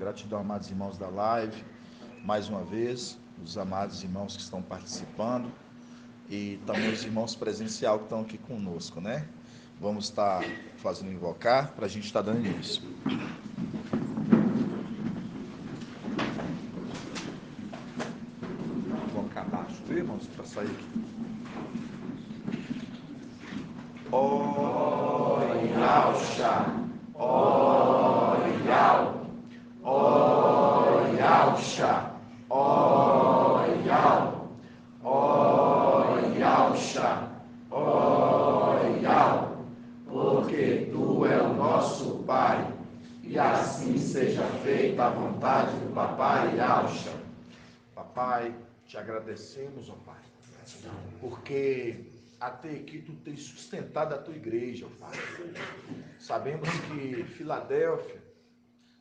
Gratidão, amados irmãos da live, mais uma vez, os amados irmãos que estão participando e também os irmãos presencial que estão aqui conosco, né? Vamos estar fazendo invocar para a gente estar dando início. Vou acabar abaixo, viu, irmãos, para sair aqui. Orialcha, Orial, Orialcha, Orial, Orialcha, Orial, porque Tu é o nosso Pai, e assim seja feita a vontade do Papai Alcha. Papai, te agradecemos, ó Pai, porque até aqui Tu tens sustentado a Tua igreja, ó Pai. Sabemos que Filadélfia,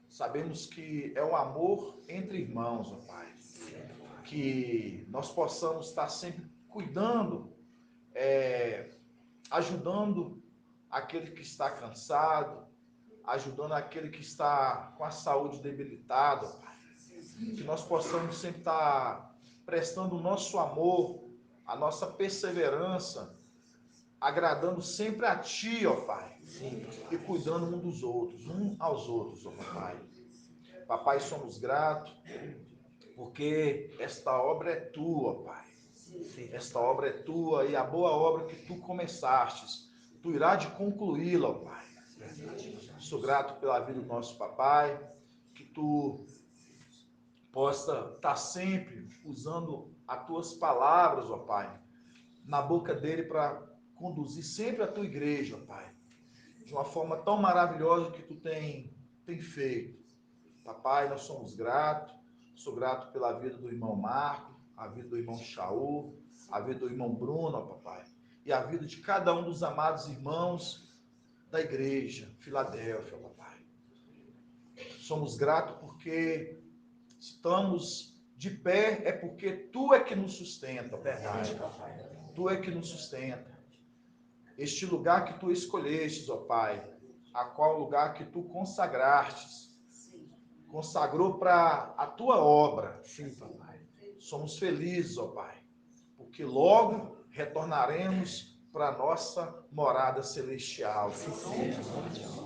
sabemos que é um amor entre irmãos, ó Pai. Que nós possamos estar sempre cuidando, ajudando aquele que está cansado, ajudando aquele que está com a saúde debilitada, ó Pai. Que nós possamos sempre estar prestando o nosso amor, a nossa perseverança, agradando sempre a Ti, ó Pai, e cuidando um dos outros, um aos outros, ó Papai. Papai, somos gratos, porque esta obra é Tua, ó Pai. Esta obra é Tua e a boa obra que Tu começastes, Tu irá de concluí-la, ó Pai. Sou grato pela vida do nosso Papai, que Tu possa estar sempre usando as Tuas palavras, ó Pai, na boca dele para conduzir sempre a Tua igreja, ó Pai, de uma forma tão maravilhosa que Tu tem feito. Papai, nós somos gratos. Sou grato pela vida do irmão Marco, a vida do irmão Shaul, a vida do irmão Bruno, ó Papai, e a vida de cada um dos amados irmãos da igreja Filadélfia, ó Papai. Somos gratos porque estamos de pé, é porque Tu é que nos sustenta, verdade, Papai. Tu é que nos sustenta. Este lugar que Tu escolhestes, ó Pai, a qual lugar que Tu consagrastes, consagrou para a Tua obra. Sim, Papai. Somos felizes, ó Pai, porque logo retornaremos para a nossa morada celestial.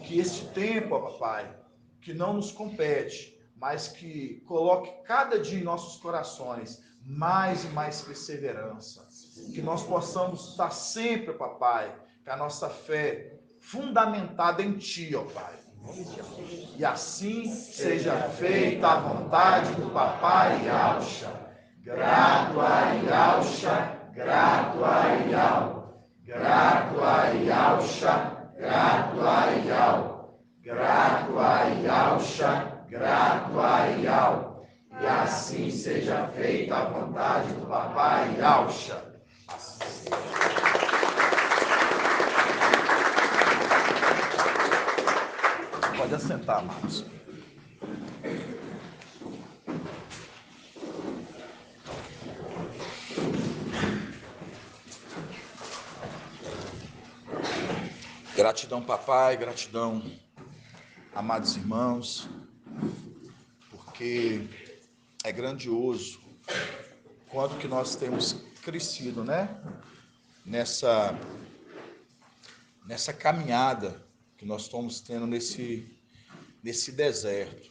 Que este tempo, ó Papai, que não nos compete, mas que coloque cada dia em nossos corações mais e mais perseverança. Que nós possamos estar sempre, Papai, com a nossa fé fundamentada em Ti, ó Pai. E assim seja feita a vontade do Papai Alcha. Grato a Alcha, grato a Ial. Grato a Alcha, grato a Ial. Grato a Alcha, grato a Ial. E assim seja feita a vontade do Papai Alcha. Pode assentar, amados. Gratidão, papai, gratidão, amados irmãos, porque é grandioso quanto que nós temos crescido, né? Nessa caminhada que nós estamos tendo nesse deserto.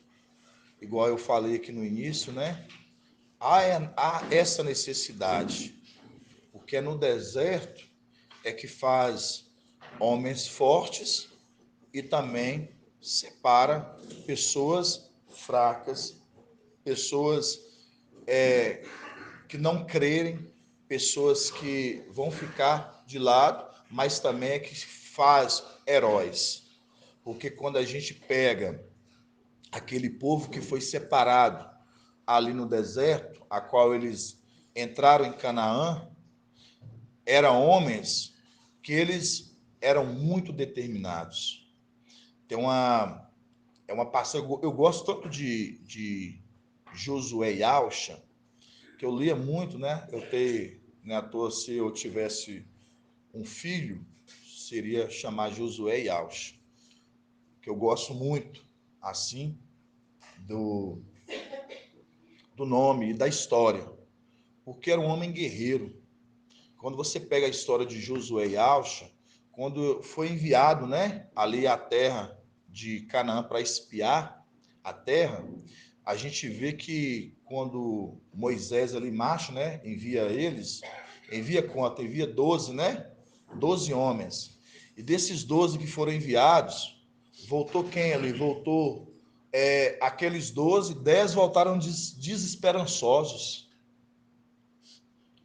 Igual eu falei aqui no início, né? Há essa necessidade, porque é no deserto é que faz homens fortes e também separa pessoas fracas, pessoas que não crerem, pessoas que vão ficar de lado, mas também é que faz heróis. Porque quando a gente pega aquele povo que foi separado ali no deserto, a qual eles entraram em Canaã, eram homens que eles eram muito determinados. Tem uma passagem, eu gosto tanto de Josué e Alcha, que eu lia muito, né? Eu tenho, né, à toa, se eu tivesse um filho, seria chamar Josué e Alcha, que eu gosto muito, assim, do nome e da história, porque era um homem guerreiro. Quando você pega a história de Josué e Alcha, quando foi enviado, né, ali à terra de Canaã para espiar a terra, a gente vê que quando Moisés ali macho, né, envia eles, envia quanto? Envia 12, né? 12 homens. E desses 12 que foram enviados, voltou quem ali? Voltou aqueles 12, 10 voltaram desesperançosos.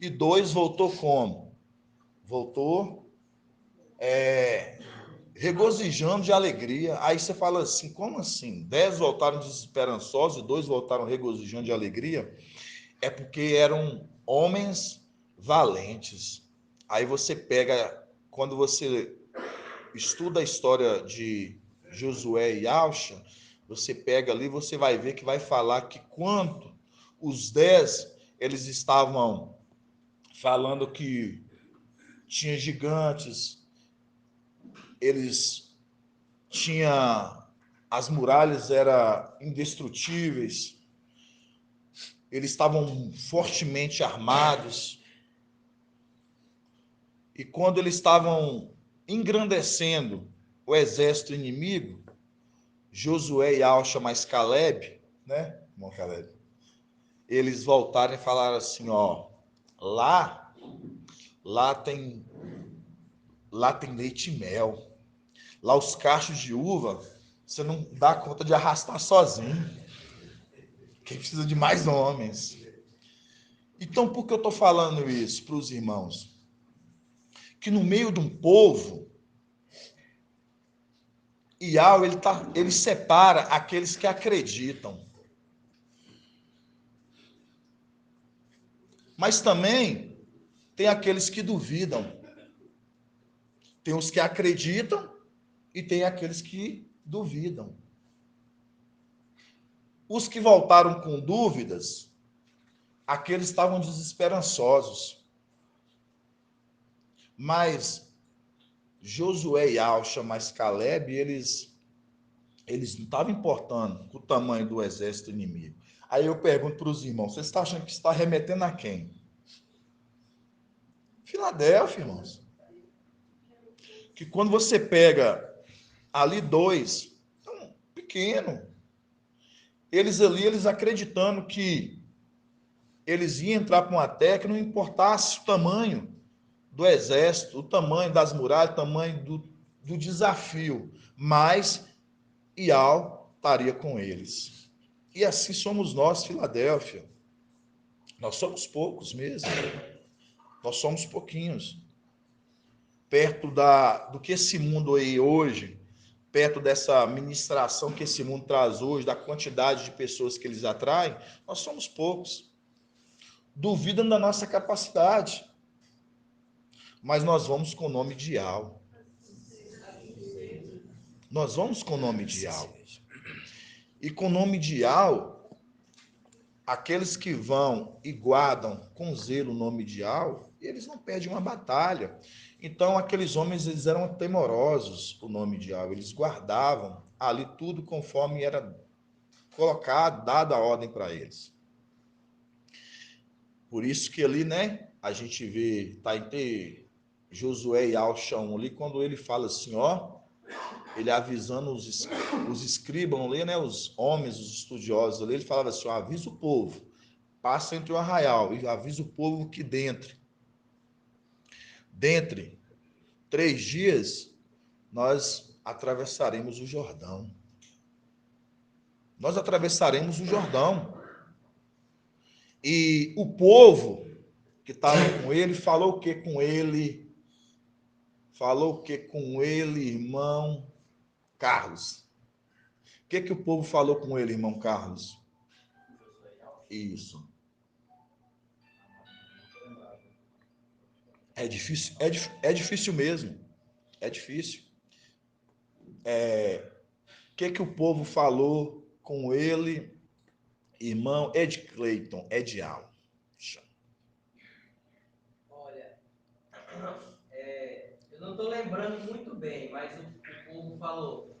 E 2 voltou como? Voltou regozijando de alegria. Aí você fala assim, como assim? 10 voltaram desesperançosos e 2 voltaram regozijando de alegria? É porque eram homens valentes. Aí você pega, quando você estuda a história de Josué e Alcha, você pega ali, você vai ver que vai falar que quando os 10, eles estavam falando que tinha gigantes, eles tinham, as muralhas eram indestrutíveis, eles estavam fortemente armados, e quando eles estavam engrandecendo o exército inimigo, Josué e Alcha mais Caleb, né, irmão Caleb, eles voltaram e falaram assim, ó, lá, lá tem, lá tem leite e mel, lá os cachos de uva, você não dá conta de arrastar sozinho, que precisa de mais homens. Então, por que eu estou falando isso para os irmãos? Que no meio de um povo, Iau, ele separa aqueles que acreditam. Mas também tem aqueles que duvidam. Tem os que acreditam e tem aqueles que duvidam. Os que voltaram com dúvidas, aqueles estavam desesperançosos. Mas Josué e Alcha, mais Caleb, eles não estavam importando com o tamanho do exército inimigo. Aí eu pergunto para os irmãos, vocês estão achando que está remetendo a quem? Filadélfia, irmãos. Que quando você pega ali 2, então, pequeno, eles ali, eles acreditando que eles iam entrar para uma terra que não importasse o tamanho do exército, o tamanho das muralhas, o tamanho do desafio, mas Ial estaria com eles. E assim somos nós, Filadélfia. Nós somos poucos mesmo. Nós somos pouquinhos. Perto do que esse mundo aí hoje, perto dessa ministração que esse mundo traz hoje, da quantidade de pessoas que eles atraem, nós somos poucos. Duvidam da nossa capacidade. Mas nós vamos com o nome de Ial. Nós vamos com o nome de Ial. E com o nome de Ial, aqueles que vão e guardam com zelo o nome de Ial, eles não perdem uma batalha. Então, aqueles homens, eles eram temorosos, o nome de Ial. Eles guardavam ali tudo conforme era colocado, dada a ordem para eles. Por isso que ali, né, a gente vê, tá entre Josué e Alchão ali, quando ele fala assim, ó, ele avisando os escribas ali, né, os homens, os estudiosos ali, ele falava assim, ó, avisa o povo, passa entre o arraial e avisa o povo que dentre 3 dias, nós atravessaremos o Jordão. Nós atravessaremos o Jordão. E o povo que estava com ele falou o que com ele? Falou o que com ele, irmão Carlos? O que o povo falou com ele, irmão Carlos? Isso. É difícil, é difícil mesmo. É difícil. O que o povo falou com ele, irmão Ed Clayton, Edial? Olha, eu não estou lembrando muito bem, mas o povo falou: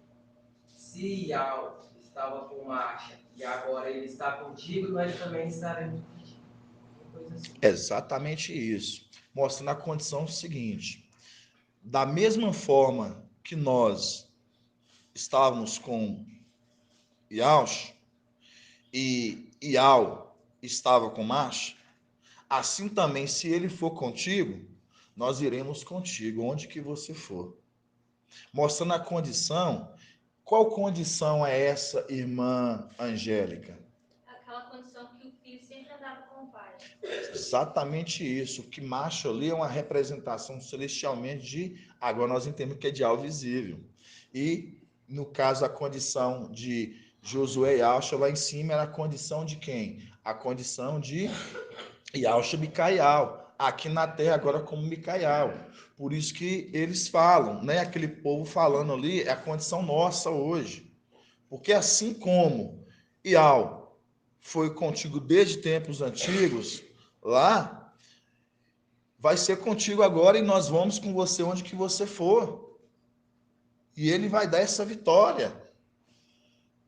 se Ial estava com Marcha e agora ele está contigo, nós também estaremos contigo. Uma coisa assim. Exatamente isso. Mostrando a condição seguinte: da mesma forma que nós estávamos com Iaush e Iau estava com Marcha, assim também, se ele for contigo, nós iremos contigo, onde que você for. Mostrando a condição. Qual condição é essa, irmã Angélica? Aquela condição que o filho sempre andava com o pai. Exatamente isso. O que Marcha ali é uma representação celestialmente de, agora nós entendemos que é de algo visível. E, no caso, a condição de Josué e Alcha lá em cima era a condição de quem? A condição de Yalcha Micaial, aqui na terra agora como Micaial. Por isso que eles falam, né? Aquele povo falando ali é a condição nossa hoje. Porque assim como Ial foi contigo desde tempos antigos, lá, vai ser contigo agora e nós vamos com você onde que você for. E ele vai dar essa vitória.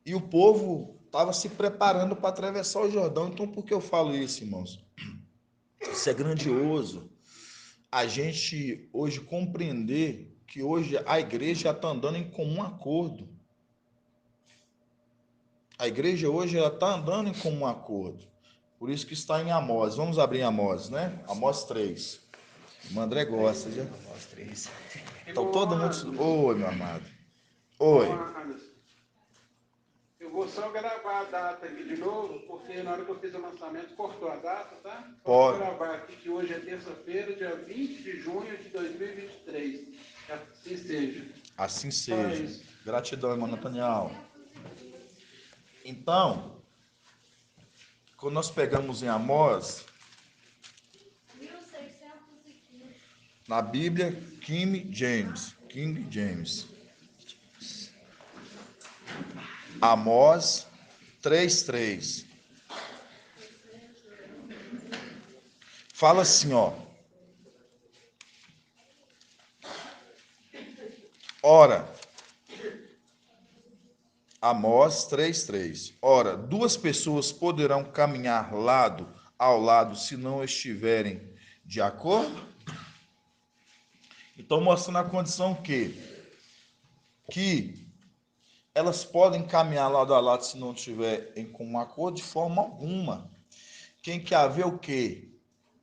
E o povo estava se preparando para atravessar o Jordão. Então, por que eu falo isso, irmãos? Isso é grandioso. A gente hoje compreender que hoje a igreja está andando em comum acordo. A igreja hoje está andando em comum acordo. Por isso que está em Amós. Vamos abrir Amós, né? Amós 3. O André gosta de Amós 3. Então todo mundo... Oi, meu amado. Oi. Eu vou só gravar a data aqui de novo, porque na hora que eu fiz o lançamento cortou a data, tá? Pode. Vou gravar aqui que hoje é terça-feira, dia 20 de junho de 2023. Assim seja. Assim seja. Gratidão, irmão Nathaniel. Então, quando nós pegamos em Amós, 1615. na Bíblia, King James. Amós 3:3. Fala assim, ó. Ora, Amós 3:3. Ora, duas pessoas poderão caminhar lado ao lado se não estiverem de acordo? Então, mostrando a condição que elas podem caminhar lado a lado se não estiverem com um acordo de forma alguma. Tem que haver o quê?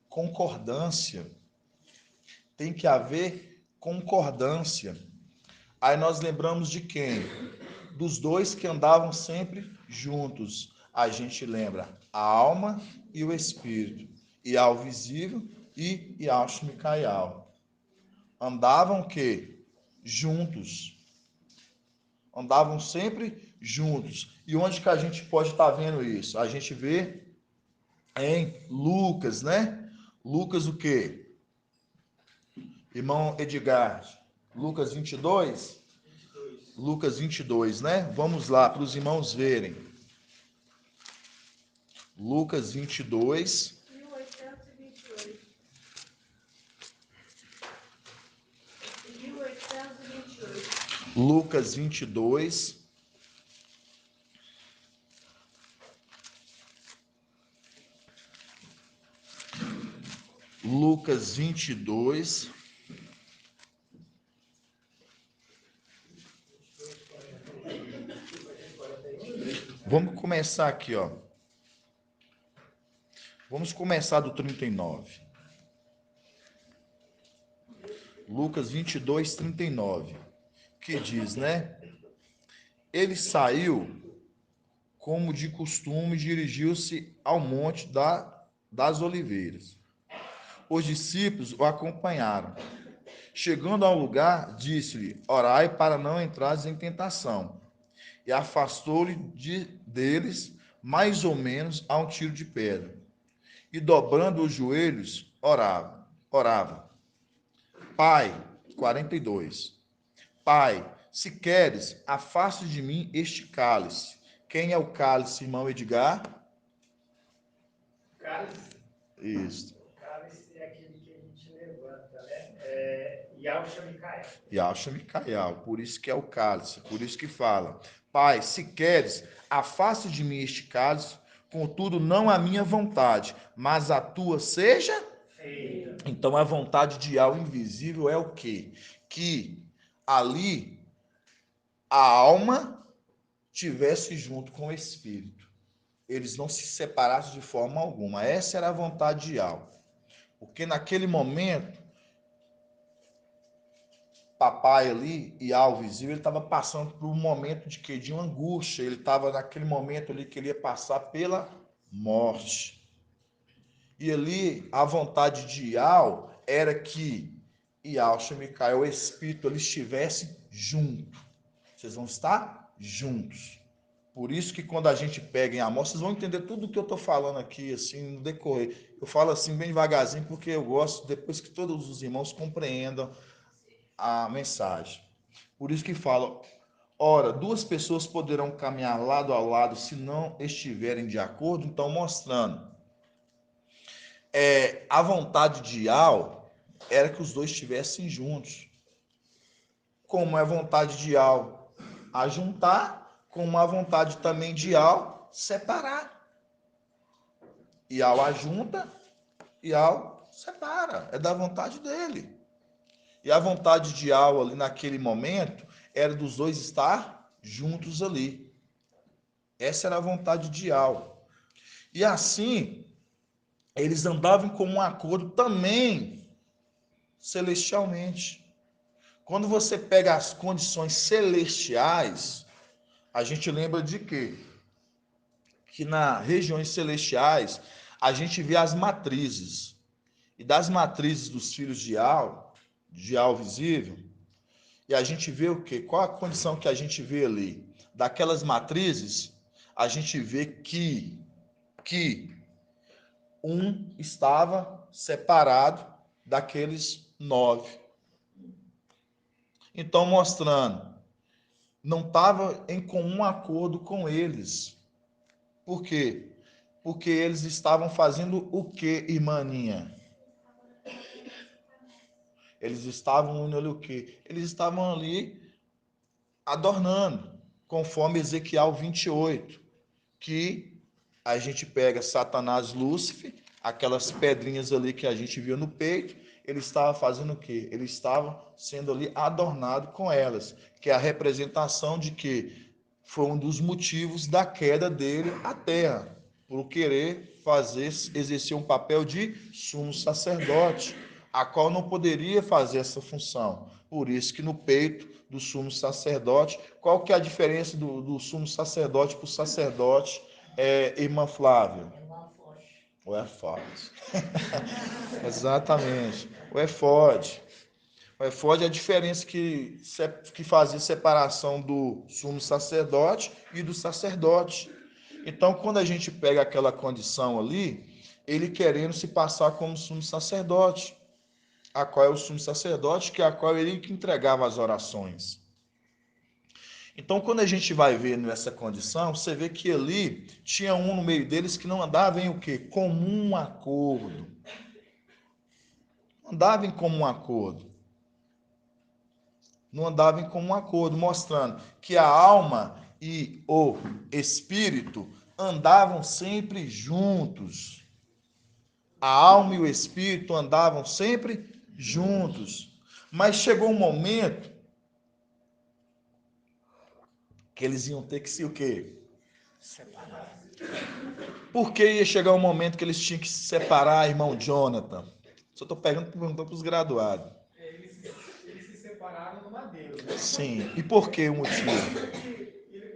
Concordância. Tem que haver concordância. Aí nós lembramos de quem? Dos dois que andavam sempre juntos. A gente lembra a alma e o espírito. Ial visível e Yaush Micaial. Andavam o quê? Juntos. Andavam sempre juntos. E onde que a gente pode estar vendo isso? A gente vê em Lucas, né? Lucas o quê? Irmão Edgar, Lucas 22? Lucas 22, né? Vamos lá para os irmãos verem. Lucas 22. 1828. 1828. Lucas 22. Lucas 22. Vamos começar aqui, ó. Vamos começar do 39. Lucas 22, 39. Que diz, né? Ele saiu, como de costume, dirigiu-se ao monte das oliveiras. Os discípulos o acompanharam. Chegando ao lugar, disse-lhe: orai para não entrares em tentação. E afastou-lhe deles mais ou menos a um tiro de pedra. E dobrando os joelhos, orava. Pai, 42. Pai, se queres, afaste de mim este cálice. Quem é o cálice, irmão Edgar? Cálice. Isso. O cálice é aquele que a gente levanta, né? É Yaush Micaial. Yaush Micaial, por isso que é o cálice, por isso que fala. Pai, se queres, afaste de mim este cálice, contudo, não a minha vontade, mas a tua seja Feita. Então, a vontade de algo invisível é o quê? Que ali a alma tivesse junto com o espírito. Eles não se separassem de forma alguma. Essa era a vontade de algo. Porque naquele momento, papai ali e algo visível, ele estava passando por um momento de quê? De uma angústia. Ele estava naquele momento ali que ele ia passar pela morte. E ali a vontade de Ial era que Ial, Micael, o Espírito, eles estivessem juntos. Vocês vão estar juntos. Por isso que quando a gente pega em Amós, vocês vão entender tudo o que eu estou falando aqui, assim, no decorrer. Eu falo assim bem devagarzinho, porque eu gosto, depois que todos os irmãos compreendam a mensagem. Por isso que falo, ora, duas pessoas poderão caminhar lado a lado se não estiverem de acordo, então mostrando. A vontade de Al era que os dois estivessem juntos. Como é vontade de Al ajuntar, como a vontade também de Al separar. E Al ajunta, e Al separa. É da vontade dele. E a vontade de Al ali naquele momento era dos dois estar juntos ali. Essa era a vontade de Al. E assim, eles andavam com um acordo também celestialmente. Quando você pega as condições celestiais, a gente lembra de quê? Que nas regiões celestiais, a gente vê as matrizes. E das matrizes dos filhos de Al visível, e a gente vê o quê? Qual a condição que a gente vê ali? Daquelas matrizes, a gente vê que um estava separado daqueles 9. Então, mostrando, não estava em comum acordo com eles. Por quê? Porque eles estavam fazendo o quê, irmãninha? Eles estavam indo ali o quê? Eles estavam ali adornando, conforme Ezequiel 28, que a gente pega Satanás, Lúcifer, aquelas pedrinhas ali que a gente viu no peito, ele estava fazendo o quê? Ele estava sendo ali adornado com elas, que é a representação de que foi um dos motivos da queda dele à terra, por querer exercer um papel de sumo sacerdote, a qual não poderia fazer essa função. Por isso que no peito do sumo sacerdote, qual que é a diferença do sumo sacerdote para o sacerdote, irmã Flávia? O éfode. Exatamente. O éfode. O éfode é a diferença que fazia separação do sumo sacerdote e do sacerdote. Então, quando a gente pega aquela condição ali, ele querendo se passar como sumo sacerdote, a qual é o sumo sacerdote, que é a qual ele que entregava as orações. Então, quando a gente vai ver nessa condição, você vê que ali tinha um no meio deles que não andava em o quê? Comum acordo. Não andava em comum acordo. Não andava em comum acordo, mostrando que a alma e o espírito andavam sempre juntos. A alma e o espírito andavam sempre juntos. Mas chegou um momento que eles iam ter que se o quê? Separar. Por que ia chegar um momento que eles tinham que se separar, irmão Jonathan? Só estou perguntando para os graduados. Eles se separaram no madeiro. Né? Sim. E por que o motivo?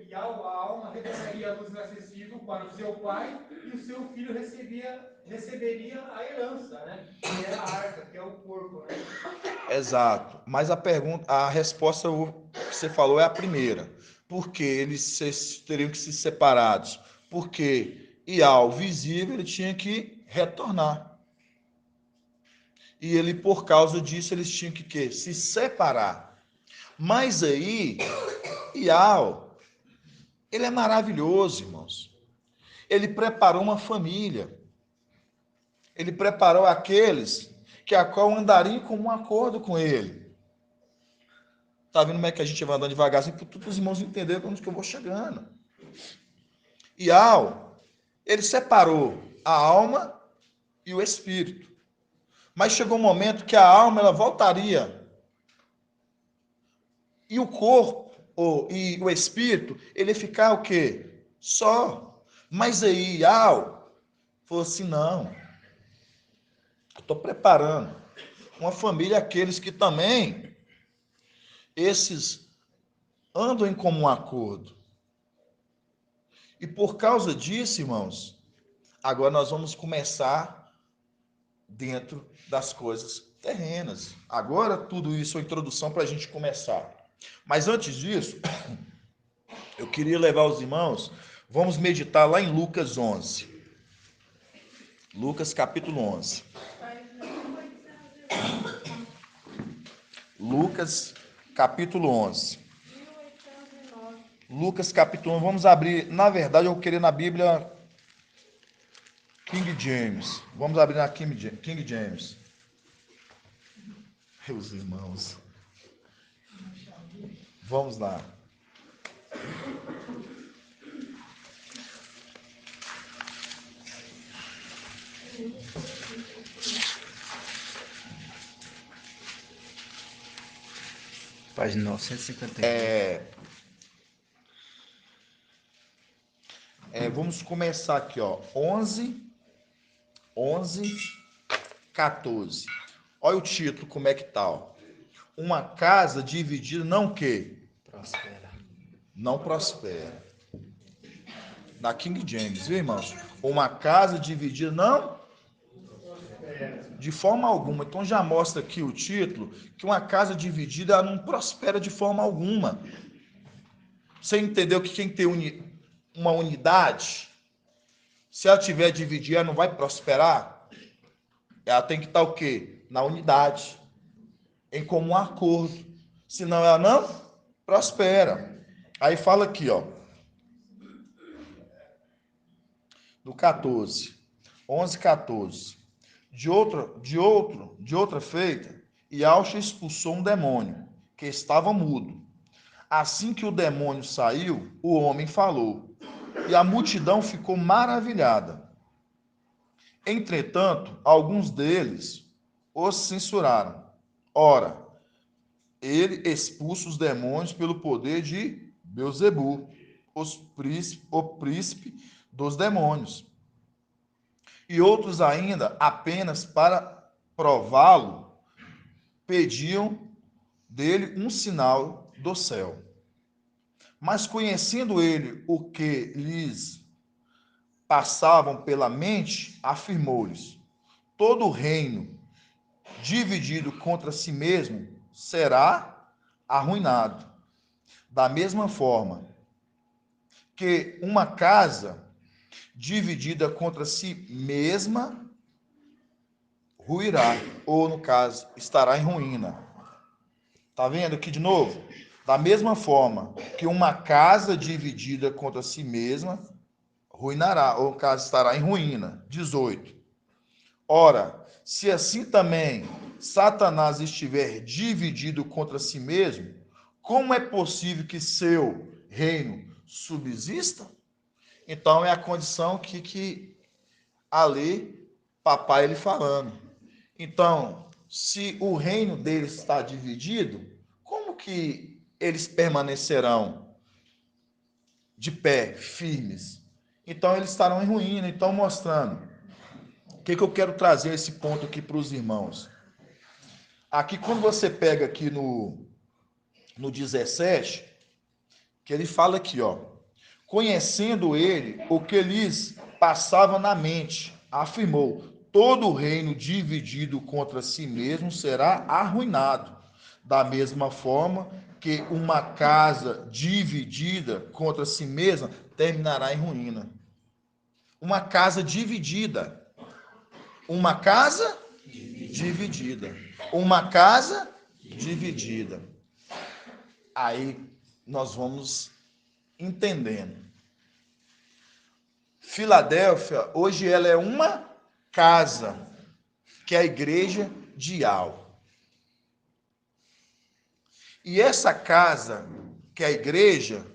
E a alma retornaria a luz inacessível para o seu pai e o seu filho receberia a herança, né? Que é a arca, que é o corpo, né? Exato. Mas a resposta que você falou é a primeira. Por que eles teriam que ser separados? Porque Ial visível ele tinha que retornar. E ele, por causa disso, eles tinham que quê? Se separar. Mas aí, Ial, ele é maravilhoso, irmãos. Ele preparou uma família. Ele preparou aqueles que a qual andariam com um acordo com ele. Tá vendo como é que a gente vai andando devagarzinho para todos os irmãos entenderem para onde que eu vou chegando. E ele separou a alma e o espírito. Mas chegou um momento que a alma ela voltaria. E o corpo e o espírito, ele ia ficar o quê? Só. Mas aí, falou assim, não. Eu estou preparando uma família, aqueles que também, esses andam em comum acordo. E por causa disso, irmãos, agora nós vamos começar dentro das coisas terrenas. Agora tudo isso é uma introdução para a gente começar. Mas antes disso, eu queria levar os irmãos, vamos meditar lá em Lucas 11. Lucas capítulo 11. Lucas capítulo 11. Lucas capítulo 11, vamos abrir, na verdade eu queria na Bíblia King James. Vamos abrir na King James. Meus irmãos. Vamos lá. Página 951. Vamos começar aqui, ó. 11, 14. Olha o título, como é que tá, ó. Uma casa dividida não o quê? Prospera. Não prospera. Da King James, viu, irmãos? Uma casa dividida não de forma alguma. Então já mostra aqui o título que uma casa dividida ela não prospera de forma alguma. Você entendeu que quem tem uma unidade, se ela tiver dividida, ela não vai prosperar? Ela tem que estar o quê? Na unidade, em comum acordo. Senão ela não prospera. Aí fala aqui, ó. No 14. 11, 14. De outra feita, Yauxa expulsou um demônio, que estava mudo. Assim que o demônio saiu, o homem falou, e a multidão ficou maravilhada. Entretanto, alguns deles os censuraram. Ora, ele expulsa os demônios pelo poder de Beelzebu, o príncipe dos demônios. E outros ainda, apenas para prová-lo, pediam dele um sinal do céu. Mas conhecendo ele o que lhes passavam pela mente, afirmou-lhes: todo reino dividido contra si mesmo será arruinado. Da mesma forma que uma casa dividida contra si mesma ruirá, ou no caso, estará em ruína. Tá vendo aqui de novo? Da mesma forma que uma casa dividida contra si mesma ruinará, ou no caso, estará em ruína. 18. Ora, se assim também Satanás estiver dividido contra si mesmo, como é possível que seu reino subsista? Então é a condição que ali, papai ele falando. Então, se o reino deles está dividido, como que eles permanecerão de pé, firmes? Então eles estarão em ruína. Então mostrando. O que eu quero trazer esse ponto aqui para os irmãos? Aqui quando você pega aqui no 17, que ele fala aqui, ó. Conhecendo ele o que lhes passava na mente, afirmou: todo reino dividido contra si mesmo será arruinado. Da mesma forma que uma casa dividida contra si mesma terminará em ruína. Uma casa dividida. Uma casa dividida. Uma casa dividida. Aí nós vamos entendendo. Filadélfia, hoje ela é uma casa, que é a igreja de Al. E essa casa, que é a igreja,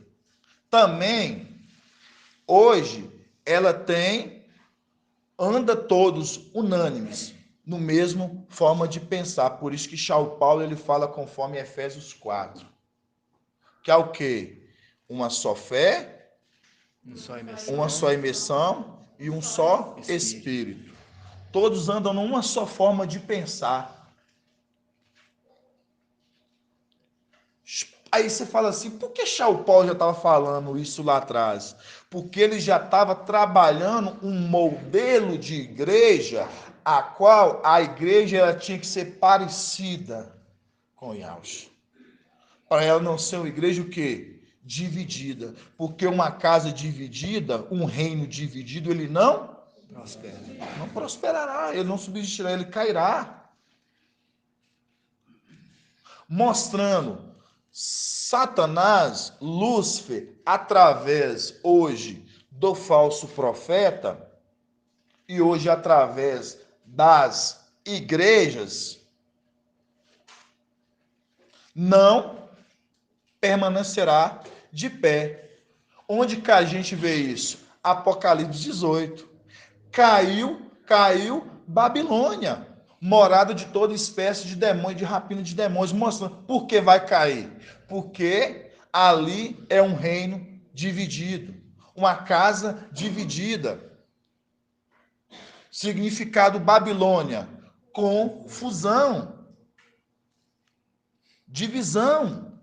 também, hoje, ela anda todos unânimes, no mesmo forma de pensar. Por isso que Paulo ele fala conforme Efésios 4. Que é o quê? Uma só fé, uma só imersão e um só Espírito. Todos andam numa só forma de pensar. Aí você fala assim, por que Paulo já estava falando isso lá atrás? Porque ele já estava trabalhando um modelo de igreja, a qual a igreja ela tinha que ser parecida com Yahweh. Para ela não ser uma igreja o quê? Dividida. Porque uma casa dividida, um reino dividido, ele não prosperará, ele não subsistirá, ele cairá. Mostrando Satanás, Lúcifer, através hoje do falso profeta e hoje através das igrejas, não permanecerá de pé. Onde que a gente vê isso? Apocalipse 18. Caiu Babilônia, morada de toda espécie de demônios, de rapina de demônios, mostrando por que vai cair. Porque ali é um reino dividido, uma casa dividida. Significado Babilônia, confusão, divisão.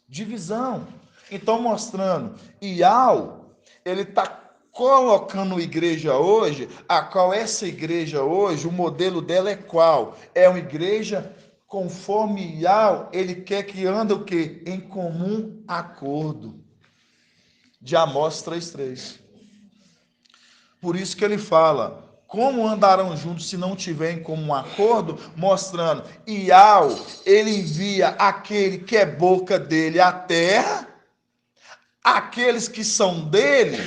Divisão. Então, mostrando, Iau, ele está colocando igreja hoje, a qual essa igreja hoje, o modelo dela é qual? É uma igreja conforme Iau, ele quer que ande o quê? Em comum acordo. De Amós 3:3. Por isso que ele fala, como andarão juntos se não tiverem como um acordo? Mostrando, Iau, ele envia aquele que é boca dele à terra, aqueles que são dele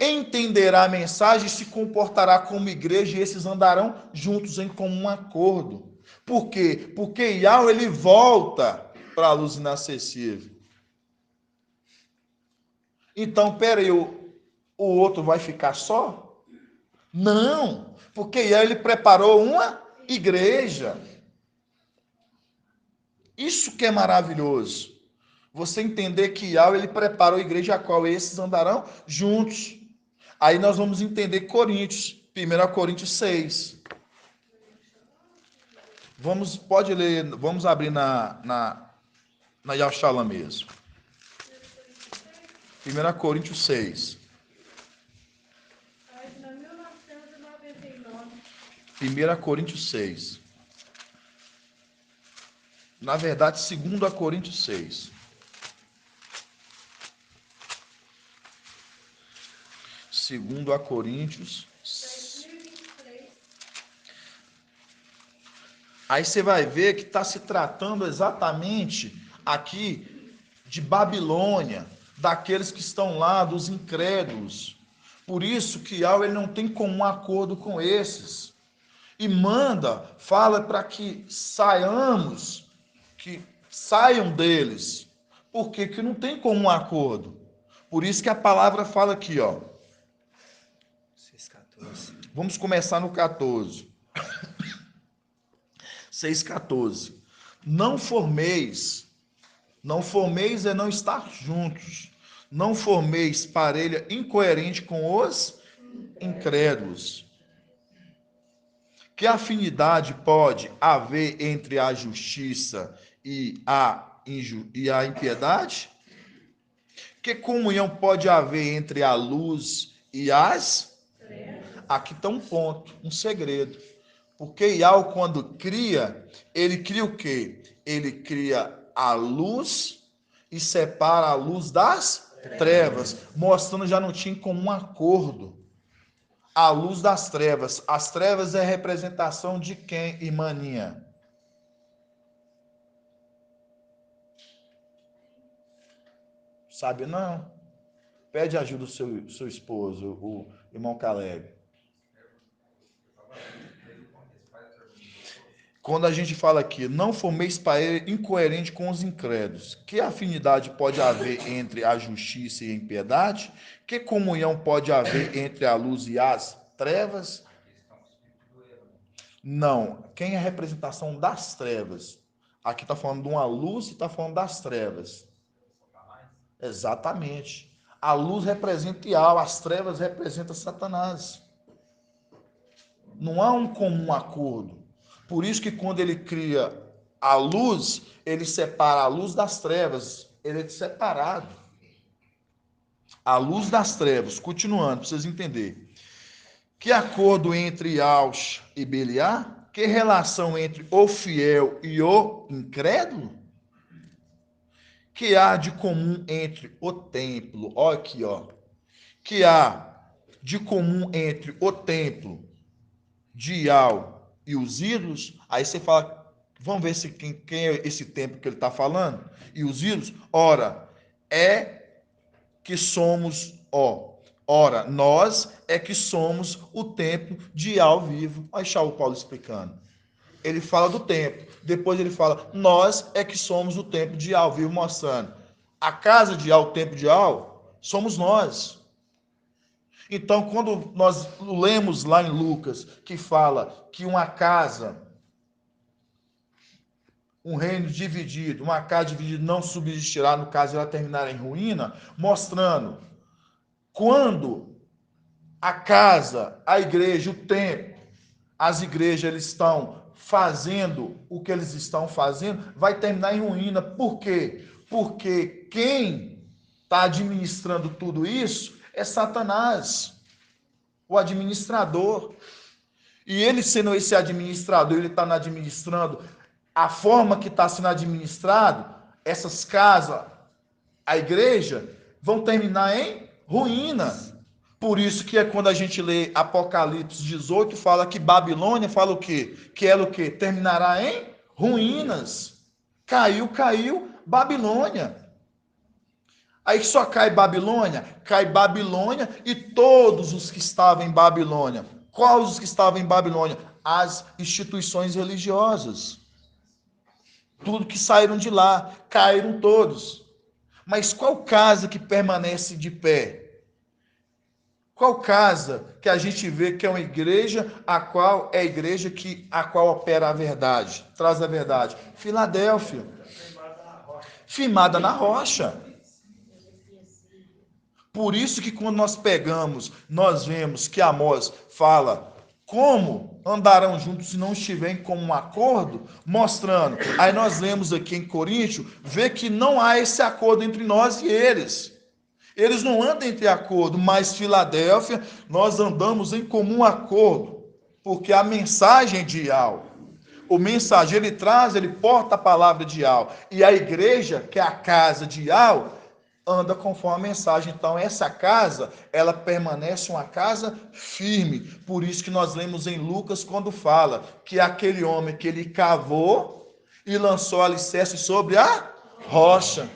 entenderá a mensagem e se comportará como igreja, e esses andarão juntos em comum acordo. Por quê? Porque Iau, ele volta para a luz inacessível. Então, peraí, o outro vai ficar só? Não, porque Iau, ele preparou uma igreja. Isso que é maravilhoso. Você entender que Iau, ele preparou a igreja a qual esses andarão juntos. Aí nós vamos entender Coríntios, 1 Coríntios 6. Pode ler, vamos abrir na Yahushalom mesmo. 1 Coríntios 6. 1 Coríntios 6. Na verdade, 2 Coríntios 6. 2 Coríntios. Aí você vai ver que está se tratando exatamente aqui de Babilônia, daqueles que estão lá, dos incrédulos. Por isso que Iau, ele não tem comum acordo com esses. E fala para que saiam deles. Por quê? Que não tem comum acordo. Por isso que a palavra fala aqui, ó. 6,14. Vamos começar no 14. 6,14. Não formeis é não estar juntos. Não formeis parelha incoerente com os incrédulos. Que afinidade pode haver entre a justiça e a impiedade? Que comunhão pode haver entre a luz e as? Aqui está um ponto, um segredo. Porque Iau, quando cria, ele cria o quê? Ele cria a luz e separa a luz das trevas, mostrando já não tinha como um acordo. A luz das trevas. As trevas é representação de quem, irmãninha? Sabe não? Pede ajuda do seu esposo, o irmão Caleb. quando a gente fala aqui, não formeis para ele incoerente com os incrédulos, que afinidade pode haver entre a justiça e a impiedade? Que comunhão pode haver entre a luz e as trevas? Não. Quem é a representação das trevas? Aqui está falando de uma luz e está falando das trevas. Exatamente. A luz representa Ial, as trevas representam Satanás. Não há um comum acordo. Por isso que quando ele cria a luz, ele separa a luz das trevas. Ele é separado. A luz das trevas. Continuando, para vocês entenderem. Que acordo entre Iaush e Beliar? Que relação entre o fiel e o incrédulo? Que há de comum entre o templo? Olha aqui, ó. Que há de comum entre o templo de Ial e os ídolos? Aí você fala, vamos ver se quem é esse templo que ele está falando? E os ídolos? Ora, é que somos, ora, nós é que somos o templo de Ial vivo. Olha o Paulo explicando. Ele fala do templo. Depois ele fala, nós é que somos o templo de Ial vivo, mostrando. A casa de Ial, o templo de Ial, somos nós. Então, quando nós lemos lá em Lucas, que fala que uma casa, um reino dividido, uma casa dividida não subsistirá, no caso ela terminar em ruína, mostrando quando a casa, a igreja, o templo, as igrejas eles estão fazendo o que eles estão fazendo, vai terminar em ruína. Por quê? Porque quem está administrando tudo isso é Satanás, o administrador. E ele sendo esse administrador, ele está administrando a forma que está sendo administrado, essas casas, a igreja, vão terminar em ruína. Por isso que é quando a gente lê Apocalipse 18, fala que Babilônia, fala o quê? Que ela o quê? Terminará em ruínas. Caiu, Babilônia. Aí só cai Babilônia e todos os que estavam em Babilônia. Quais os que estavam em Babilônia? As instituições religiosas. Tudo que saíram de lá, caíram todos. Mas qual casa que permanece de pé? Qual casa que a gente vê que é uma igreja, a qual é a igreja a qual opera a verdade, traz a verdade? Filadélfia. Firmada na rocha. Por isso que quando nós pegamos, nós vemos que Amós fala como andarão juntos se não estiverem com um acordo, mostrando. Aí nós lemos aqui em Coríntios, vê que não há esse acordo entre nós e eles. Eles não andam entre acordo, mas Filadélfia, nós andamos em comum acordo, porque a mensagem de Ial, o mensageiro ele porta a palavra de Ial, e a igreja, que é a casa de Ial, anda conforme a mensagem. Então essa casa, ela permanece uma casa firme. Por isso que nós lemos em Lucas quando fala que aquele homem que ele cavou e lançou alicerce sobre a rocha,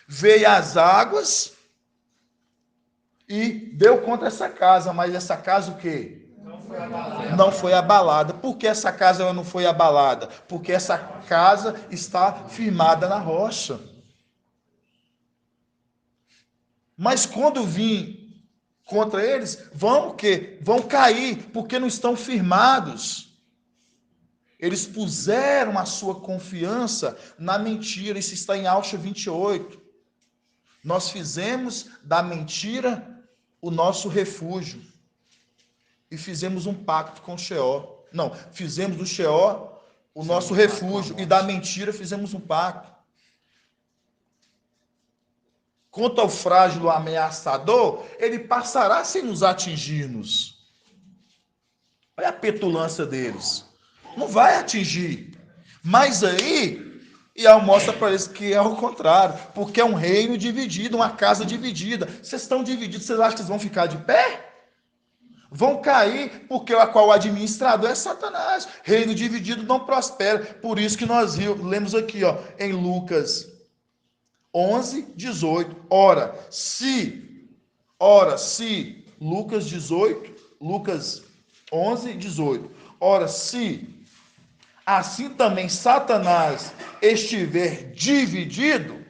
veio as águas e deu contra essa casa, mas essa casa o quê? Não foi abalada. Por que essa casa ela não foi abalada? Porque essa casa está firmada na rocha. Mas quando vim contra eles, vão o quê? Vão cair, porque não estão firmados. Eles puseram a sua confiança na mentira. Isso está em Atos 28. Nós fizemos da mentira o nosso refúgio. E fizemos um pacto com o Sheol. Não, fizemos do Sheol o nosso refúgio. E da mentira fizemos um pacto. Quanto ao frágil ameaçador, ele passará sem nos atingir-nos. Olha a petulância deles. Não vai atingir. Mas aí, Ial mostra para eles que é o contrário, porque é um reino dividido, uma casa dividida. Vocês estão divididos, vocês acham que vocês vão ficar de pé? Vão cair, porque a qual o administrador é Satanás. Reino dividido não prospera. Por isso que nós lemos aqui, em Lucas 11, 18. Ora, se Lucas 11, 18. Ora, se assim também Satanás estiver dividido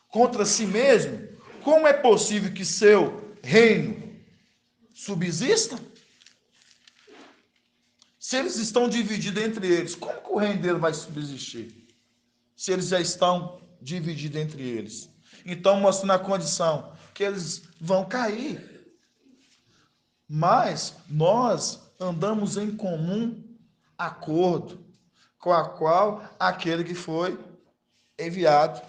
contra si mesmo, como é possível que seu reino subsista? Se eles estão divididos entre eles, como que o reino dele vai subsistir? Se eles já estão divididos entre eles. Então, mostrando a condição que eles vão cair. Mas nós andamos em comum acordo com a qual aquele que foi enviado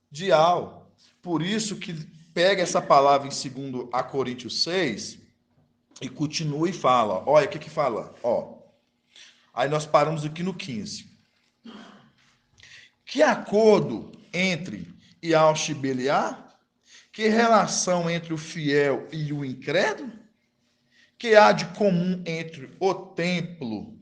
de Al. Por isso que pega essa palavra em 2 Coríntios 6 e continua e fala. Olha o que fala. Aí nós paramos aqui no 15. Que acordo entre Yaush e Beliar? Que relação entre o fiel e o incrédulo? Que há de comum entre o templo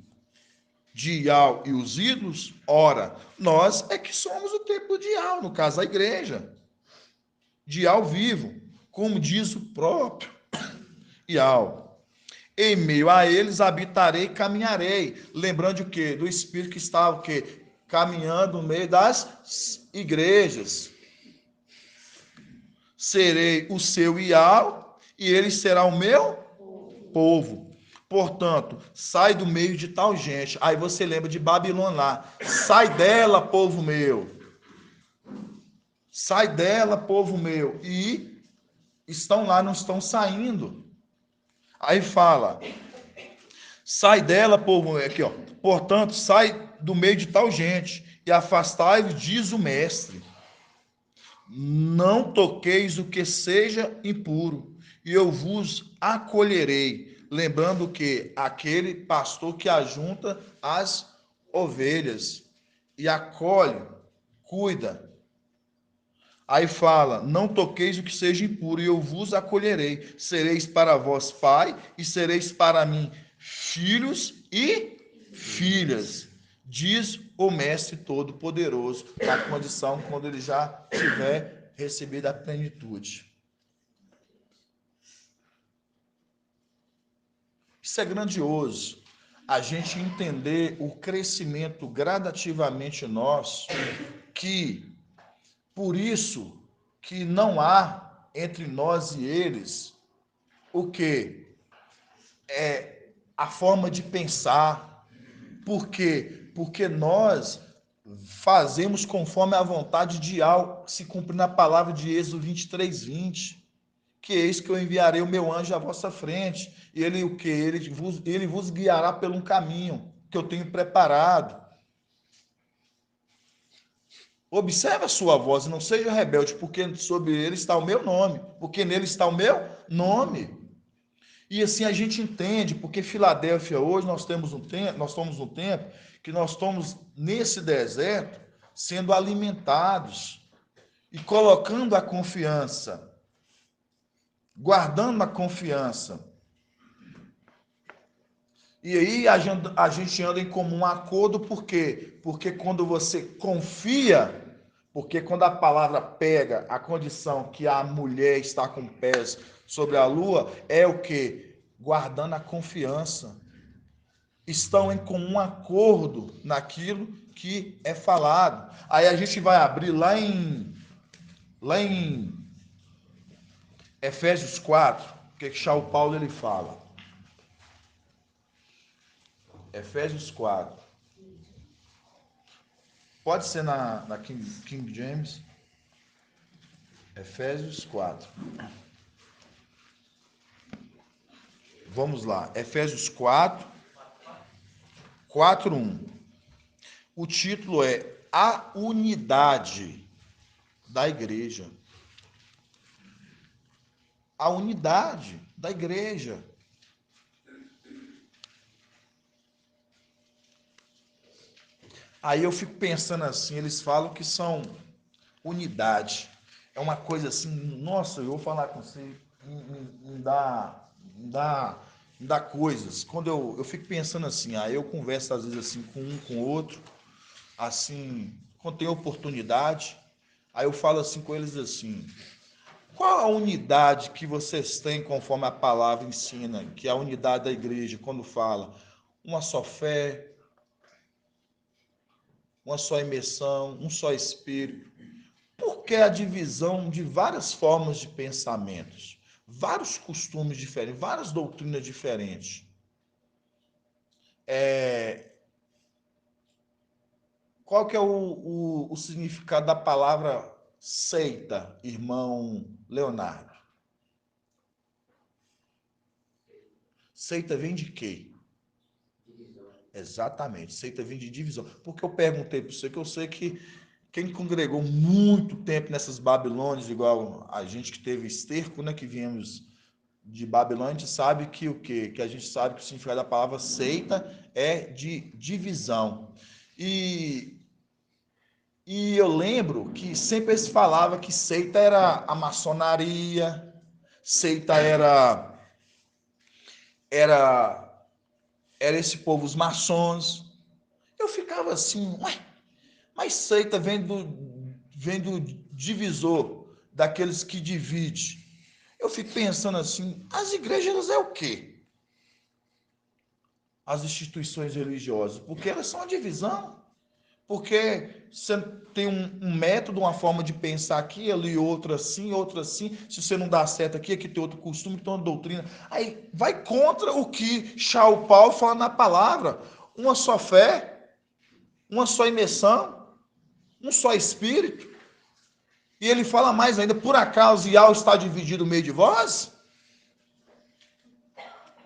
de Ial e os ídolos? Ora, nós é que somos o templo de Ial, no caso a igreja, de Ial vivo, como diz o próprio Ial. Em meio a eles habitarei e caminharei. Lembrando o quê? Do Espírito que estava o quê? Caminhando no meio das igrejas. Serei o seu Ial e ele será o meu povo. Portanto, sai do meio de tal gente. Aí você lembra de Babilônia lá. Sai dela, povo meu. Sai dela, povo meu. E estão lá, não estão saindo. Aí fala, sai dela, povo meu. Aqui, ó. Portanto, sai do meio de tal gente e afastai-vos, diz o mestre. Não toqueis o que seja impuro, e eu vos acolherei. Lembrando que aquele pastor que ajunta as ovelhas e acolhe, cuida. Aí fala, não toqueis o que seja impuro, e eu vos acolherei. Sereis para vós pai, e sereis para mim filhos e filhas, diz o Mestre Todo-Poderoso, na condição quando ele já tiver recebido a plenitude. Isso é grandioso, a gente entender o crescimento gradativamente nosso, que por isso que não há entre nós e eles o que é a forma de pensar. Por quê? Porque nós fazemos conforme a vontade de Al, se cumprir na palavra de Êxodo 23:20. Que eis que eu enviarei o meu anjo à vossa frente, e ele o que? Ele vos guiará pelo um caminho que eu tenho preparado. Observe a sua voz e não seja rebelde, porque sobre ele está o meu nome, porque nele está o meu nome. E assim a gente entende, porque Filadélfia hoje nós somos um tempo que nós estamos nesse deserto sendo alimentados e colocando a confiança, guardando a confiança. E aí a gente anda em comum acordo, por quê? Porque quando você confia, porque quando a palavra pega a condição que a mulher está com pés sobre a lua, é o quê? Guardando a confiança. Estão em comum acordo naquilo que é falado. Aí a gente vai abrir lá em Efésios 4, que São Paulo ele fala. Efésios 4. Pode ser na King James. Efésios 4. Vamos lá. Efésios 4, 4:1. O título é A Unidade da Igreja. A unidade da igreja. Aí eu fico pensando assim, eles falam que são unidade. É uma coisa assim, nossa, eu vou falar com você, me dá coisas. Quando eu fico pensando assim, aí eu converso às vezes assim com um, com outro, assim, quando tem oportunidade, aí eu falo assim com eles assim, qual a unidade que vocês têm conforme a palavra ensina, que é a unidade da igreja, quando fala uma só fé, uma só imersão, um só Espírito. Por que a divisão de várias formas de pensamentos, vários costumes diferentes, várias doutrinas diferentes? Qual que é o significado da palavra seita, irmão Leonardo? Seita vem de quê? Divisão. Exatamente, seita vem de divisão. Porque eu perguntei para você, que eu sei que quem congregou muito tempo nessas Babilônias, igual a gente que teve esterco, né, que viemos de Babilônia, a gente sabe que o quê? Que a gente sabe que o significado da palavra seita é de divisão. E eu lembro que sempre se falava que seita era a maçonaria, seita era esse povo, os maçons. Eu ficava assim, ué, mas seita vem do divisor, daqueles que divide. Eu fico pensando assim, as igrejas é o quê? As instituições religiosas, porque elas são a divisão. Porque você tem um método, uma forma de pensar aqui, ali, outra assim. Se você não dá certo aqui tem outro costume, tem uma doutrina. Aí vai contra o que Charles Paulo fala na palavra. Uma só fé, uma só imersão, um só Espírito. E ele fala mais ainda, por acaso Ial está dividido no meio de vós?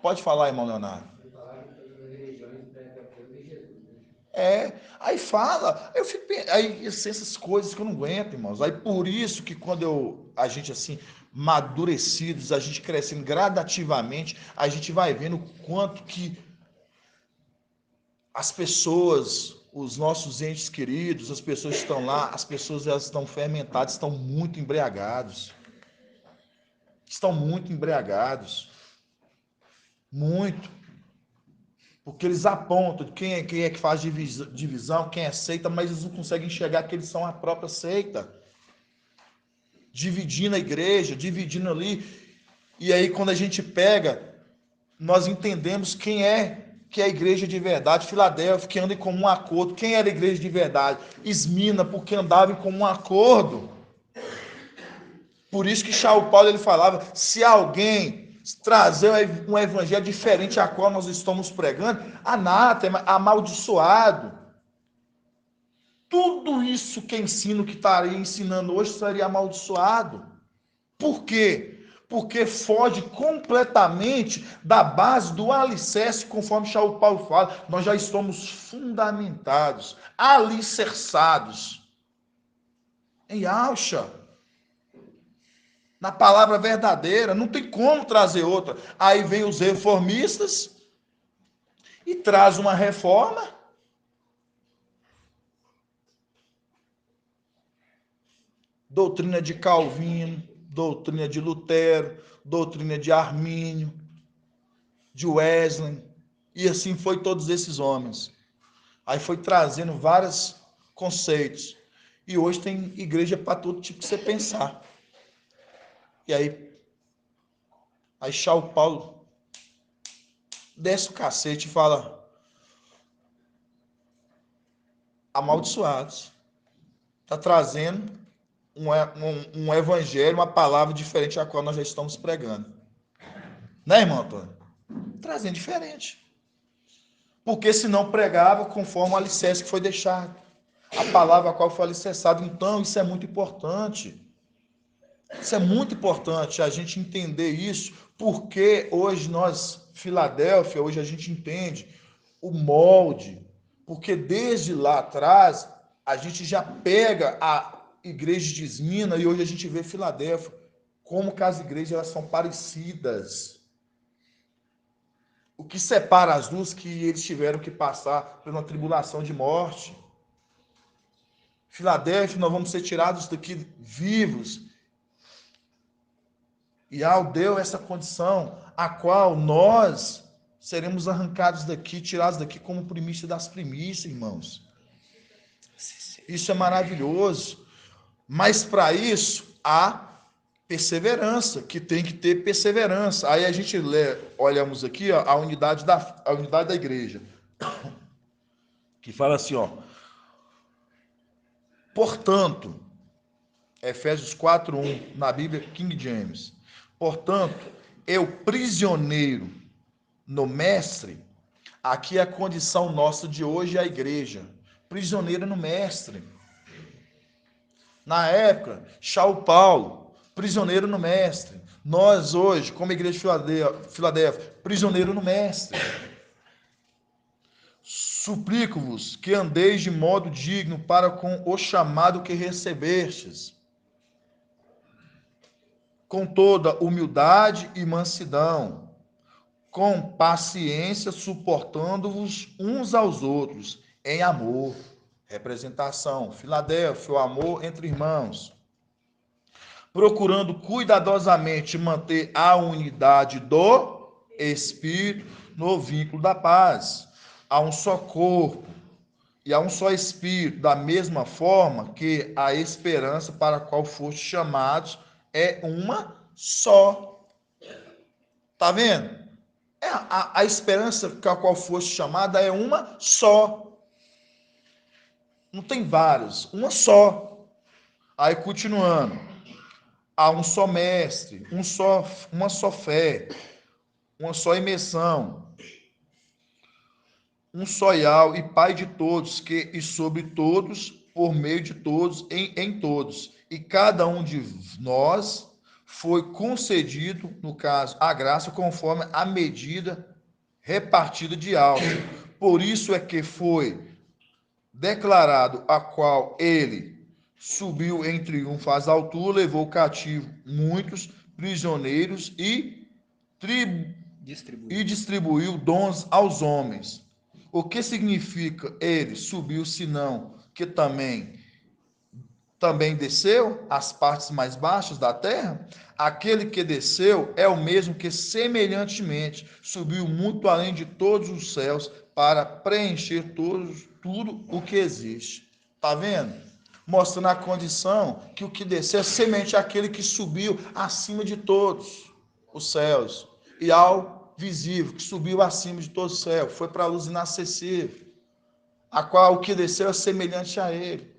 Pode falar, irmão Leonardo. Aí fala, aí essas coisas que eu não aguento, irmãos. Aí por isso que quando a gente assim, amadurecidos, a gente crescendo gradativamente, a gente vai vendo o quanto que as pessoas, os nossos entes queridos, as pessoas que estão lá, as pessoas elas estão fermentadas, estão muito embriagados. Estão muito embriagados. Muito. Porque eles apontam quem é que faz divisão, quem é seita, mas eles não conseguem enxergar que eles são a própria seita. Dividindo a igreja, dividindo ali. E aí, quando a gente pega, nós entendemos quem é que é a igreja de verdade. Filadélfia, que anda em comum acordo. Quem era a igreja de verdade? Esmina, porque andava em comum acordo. Por isso que Charles Paulo ele falava, se alguém trazer um evangelho diferente a qual nós estamos pregando, anátema, amaldiçoado. Tudo isso que ensino, que estaria ensinando hoje, estaria amaldiçoado. Por quê? Porque foge completamente da base do alicerce, conforme Charles Paulo fala. Nós já estamos fundamentados, alicerçados em Alcha. Na palavra verdadeira, não tem como trazer outra. Aí vem os reformistas e traz uma reforma. Doutrina de Calvino, doutrina de Lutero, doutrina de Armínio, de Wesley, e assim foi todos esses homens. Aí foi trazendo vários conceitos. E hoje tem igreja para todo tipo que você pensar. E aí Charles Paulo desce o cacete e fala, amaldiçoados. Está trazendo um evangelho, uma palavra diferente a qual nós já estamos pregando. Né, irmão Antônio? Trazendo diferente. Porque senão pregava conforme o alicerce que foi deixado. A palavra a qual foi alicerçada. Então, isso é muito importante. Isso é muito importante a gente entender isso, porque hoje nós, Filadélfia, hoje a gente entende o molde, porque desde lá atrás a gente já pega a igreja de Esmina e hoje a gente vê Filadélfia, como que as igrejas elas são parecidas. O que separa as duas que eles tiveram que passar por uma tribulação de morte. Filadélfia, nós vamos ser tirados daqui vivos. E deu essa condição, a qual nós seremos arrancados daqui, tirados daqui como primícia das primícias, irmãos. Isso é maravilhoso. Mas para isso, há perseverança, que tem que ter perseverança. Aí a gente olhamos aqui a unidade da igreja, que fala assim, Portanto, Efésios 4:1, na Bíblia King James. Portanto, eu prisioneiro no mestre, aqui é a condição nossa de hoje, a igreja, prisioneiro no mestre. Na época, Paulo, prisioneiro no mestre. Nós hoje, como igreja de Filadélfia, prisioneiro no mestre. Suplico-vos que andeis de modo digno para com o chamado que recebestes, com toda humildade e mansidão, com paciência, suportando-vos uns aos outros, em amor. Representação, Filadélfia, o amor entre irmãos. Procurando cuidadosamente manter a unidade do Espírito no vínculo da paz. Há um só corpo e há um só Espírito, da mesma forma que a esperança para a qual foste chamados é uma só. Tá vendo? A esperança para a qual foste chamada é uma só. Não tem vários, uma só. Aí continuando. Há um só mestre, uma só fé, uma só imersão, um só Yahweh e Pai de todos, que e sobre todos, por meio de todos, em todos. E cada um de nós foi concedido, no caso, a graça conforme a medida repartida de alto. Por isso é que foi declarado a qual ele subiu em triunfo às alturas, levou cativo muitos prisioneiros e distribuiu dons aos homens. O que significa ele subiu, senão que também desceu às partes mais baixas da terra? Aquele que desceu é o mesmo que semelhantemente subiu muito além de todos os céus para preencher tudo o que existe. Tá vendo? Mostrando a condição que o que desceu é semelhante àquele que subiu acima de todos os céus e ao visível, que subiu acima de todo o céu, foi para a luz inacessível, a qual o que desceu é semelhante a ele.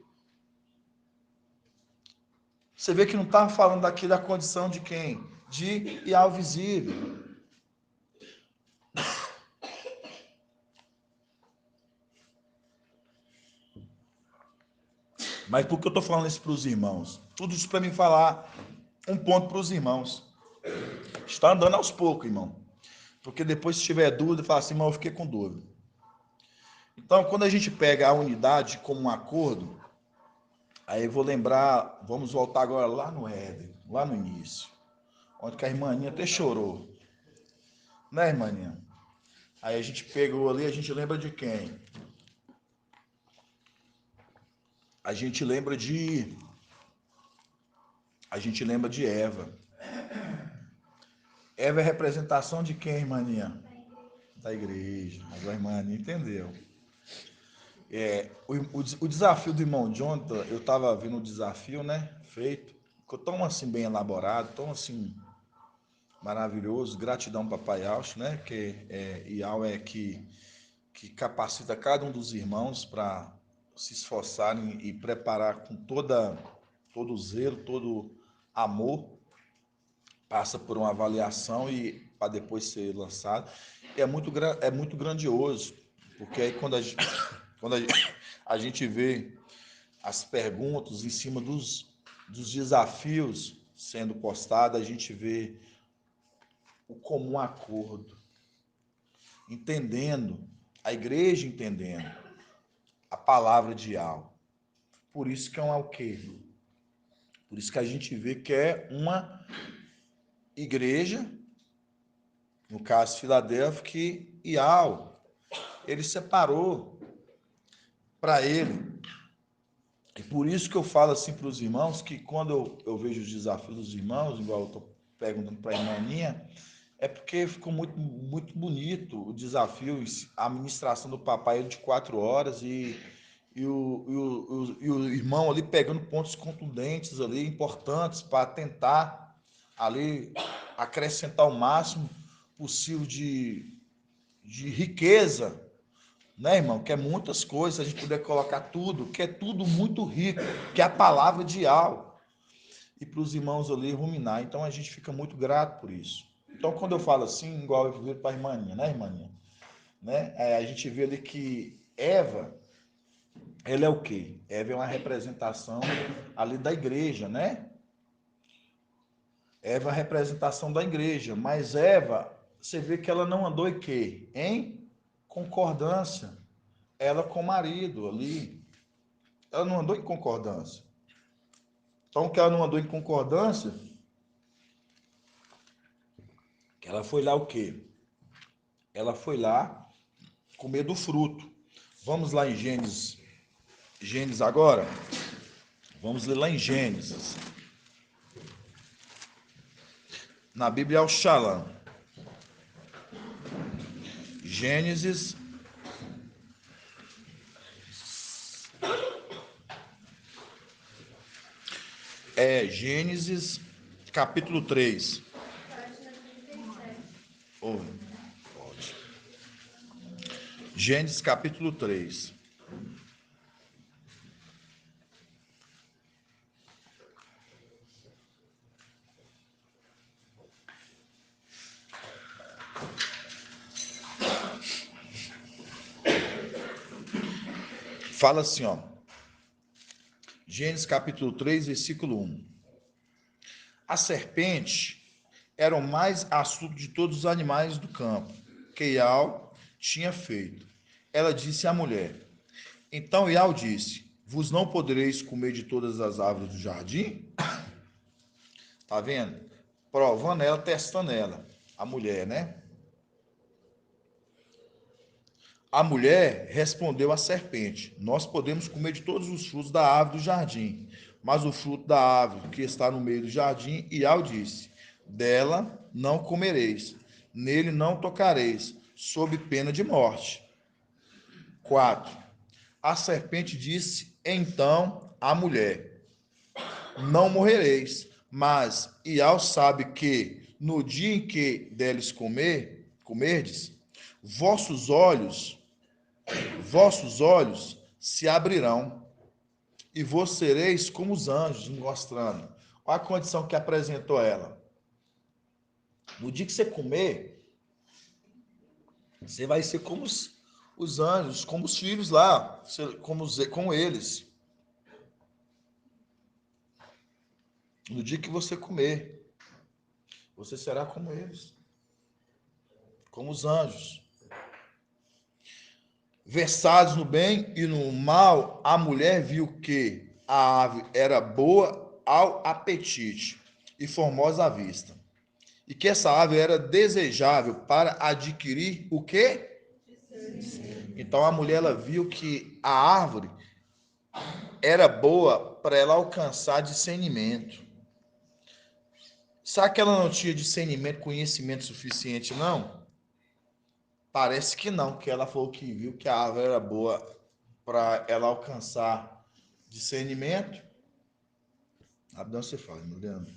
Você vê que não está falando aqui da condição de quem? De e ao visível. Mas por que eu estou falando isso para os irmãos? Tudo isso para mim falar um ponto para os irmãos. Está andando aos poucos, irmão. Porque depois, se tiver dúvida, fala assim, irmão, eu fiquei com dúvida. Então, quando a gente pega a unidade como um acordo, aí eu vou lembrar, vamos voltar agora lá no Éden, lá no início, onde que a irmãninha até chorou. Né, irmãninha? Aí a gente pegou ali, a gente lembra de quem? A gente lembra de Eva. Eva é representação de quem, irmãninha? Da igreja. Mas a irmãninha entendeu. O desafio do irmão Jonathan, eu estava vendo o desafio, né? Feito. Ficou tão assim bem elaborado, tão assim maravilhoso. Gratidão, Papai Alcho, né? Que Yahweh que capacita cada um dos irmãos para se esforçarem e preparar com todo zelo, todo amor, passa por uma avaliação e para depois ser lançado. É muito grandioso, porque aí quando a gente vê as perguntas em cima dos desafios sendo postados, a gente vê o comum acordo, entendendo, a igreja entendendo a palavra de Yahweh. Por isso que é um alquê. Por isso que a gente vê que é uma igreja, no caso Filadélfia, que Yahweh, ele separou para ele. E por isso que eu falo assim para os irmãos, que quando eu vejo os desafios dos irmãos, igual eu estou perguntando para a irmã Aninha, é porque ficou muito, muito bonito o desafio, a ministração do papai de 4 horas e o irmão ali pegando pontos contundentes ali, importantes, para tentar ali acrescentar o máximo possível de riqueza né, irmão? Que é muitas coisas, se a gente puder colocar tudo, que é tudo muito rico, que é a palavra de Al. E para os irmãos ali ruminar. Então a gente fica muito grato por isso. Então quando eu falo assim, igual eu vi para a irmãinha, né, irmãinha? Né? A gente vê ali que Eva, ela é o quê? Eva é uma representação ali da igreja, né? Eva é a representação da igreja, mas Eva, você vê que ela não andou em quê? Em concordância. Ela com o marido ali, ela não andou em concordância. Então, que ela não andou em concordância, que ela foi lá o quê? Ela foi lá comer do fruto. Vamos lá em Gênesis. Gênesis agora? Vamos ler lá em Gênesis. Na Bíblia é o Shalom. Gênesis. Gênesis, capítulo 3. Página 37. Pode. Gênesis, capítulo 3. Fala assim, ó. Gênesis capítulo 3, versículo 1. A serpente era o mais astuto de todos os animais do campo, que Iau tinha feito. Ela disse à mulher. Então Iau disse, vos não podereis comer de todas as árvores do jardim? Tá vendo? Provando ela, testando ela. A mulher, né? A mulher respondeu à serpente, nós podemos comer de todos os frutos da árvore do jardim, mas o fruto da árvore que está no meio do jardim, Iau disse, dela não comereis, nele não tocareis, sob pena de morte. 4. A serpente disse, então, à mulher, não morrereis, mas Iau sabe que, no dia em que deles comerdes, vossos olhos se abrirão e vós sereis como os anjos, mostrando. Olha a condição que apresentou ela. No dia que você comer, você vai ser como os anjos, como os filhos lá, como eles. No dia que você comer, você será como eles, como os anjos. Versados no bem e no mal, a mulher viu que a ave era boa ao apetite e formosa à vista, e que essa ave era desejável para adquirir o quê? Então a mulher ela viu que a árvore era boa para ela alcançar discernimento. Será que ela não tinha discernimento, conhecimento suficiente, não? Parece que não, que ela falou que viu que a árvore era boa para ela alcançar discernimento. Rapidão você fala, meu Leandro.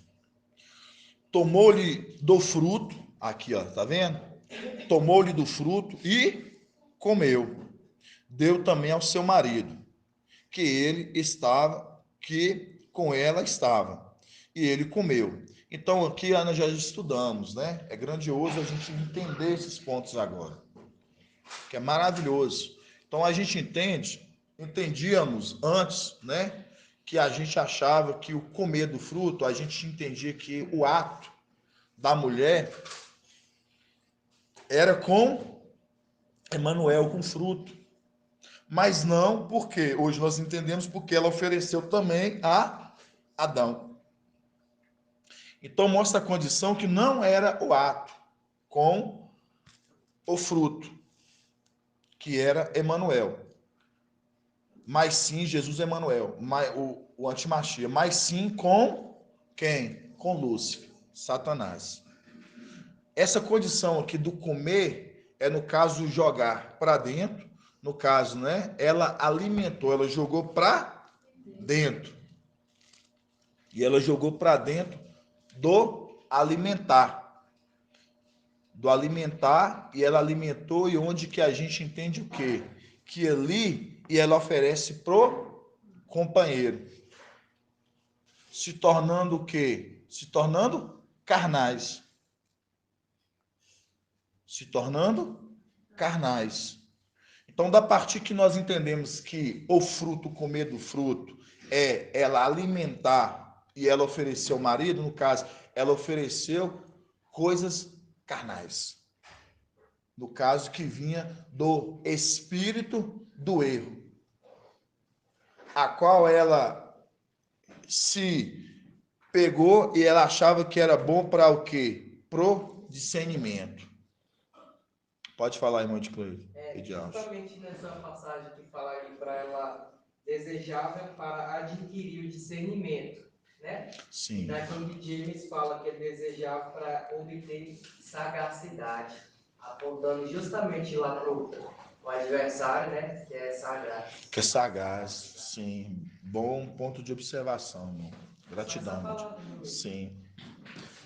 Tomou-lhe do fruto, aqui ó, tá vendo? Tomou-lhe do fruto e comeu. Deu também ao seu marido, que com ela estava, e ele comeu. Então aqui nós já estudamos, né? É grandioso a gente entender esses pontos agora, que é maravilhoso. Então a gente entendíamos antes, né, que a gente achava que o comer do fruto, a gente entendia que o ato da mulher era com Emanuel, com fruto. Mas não porque, hoje nós entendemos porque ela ofereceu também a Adão. Então mostra a condição que não era o ato com o fruto, que era Emanuel, mas sim Jesus Emanuel, o antimachia, mas sim com quem? Com Lúcifer, Satanás. Essa condição aqui do comer é no caso jogar para dentro, no caso, né? Ela alimentou, ela jogou para dentro. E ela jogou para dentro do alimentar. Do alimentar, e ela alimentou, e onde que a gente entende o quê? que ali e ela oferece pro companheiro. Se tornando o quê? Se tornando carnais. Se tornando carnais. Então, da partir que nós entendemos que o fruto, comer do fruto, é ela alimentar e ela oferecer ao marido, no caso, ela ofereceu coisas carnais. No caso, que vinha do espírito do erro, a qual ela se pegou e ela achava que era bom para o quê? Pro discernimento. Pode falar, irmão de Cleide. Justamente nessa passagem que fala aí para ela desejava para adquirir o discernimento, né? Sim. E na King James fala que ele desejava para obter sagacidade, apontando justamente lá para o adversário, né? Que é sagaz. Que é sagaz, sim. Bom ponto de observação, irmão. Gratidão, irmão. Sim.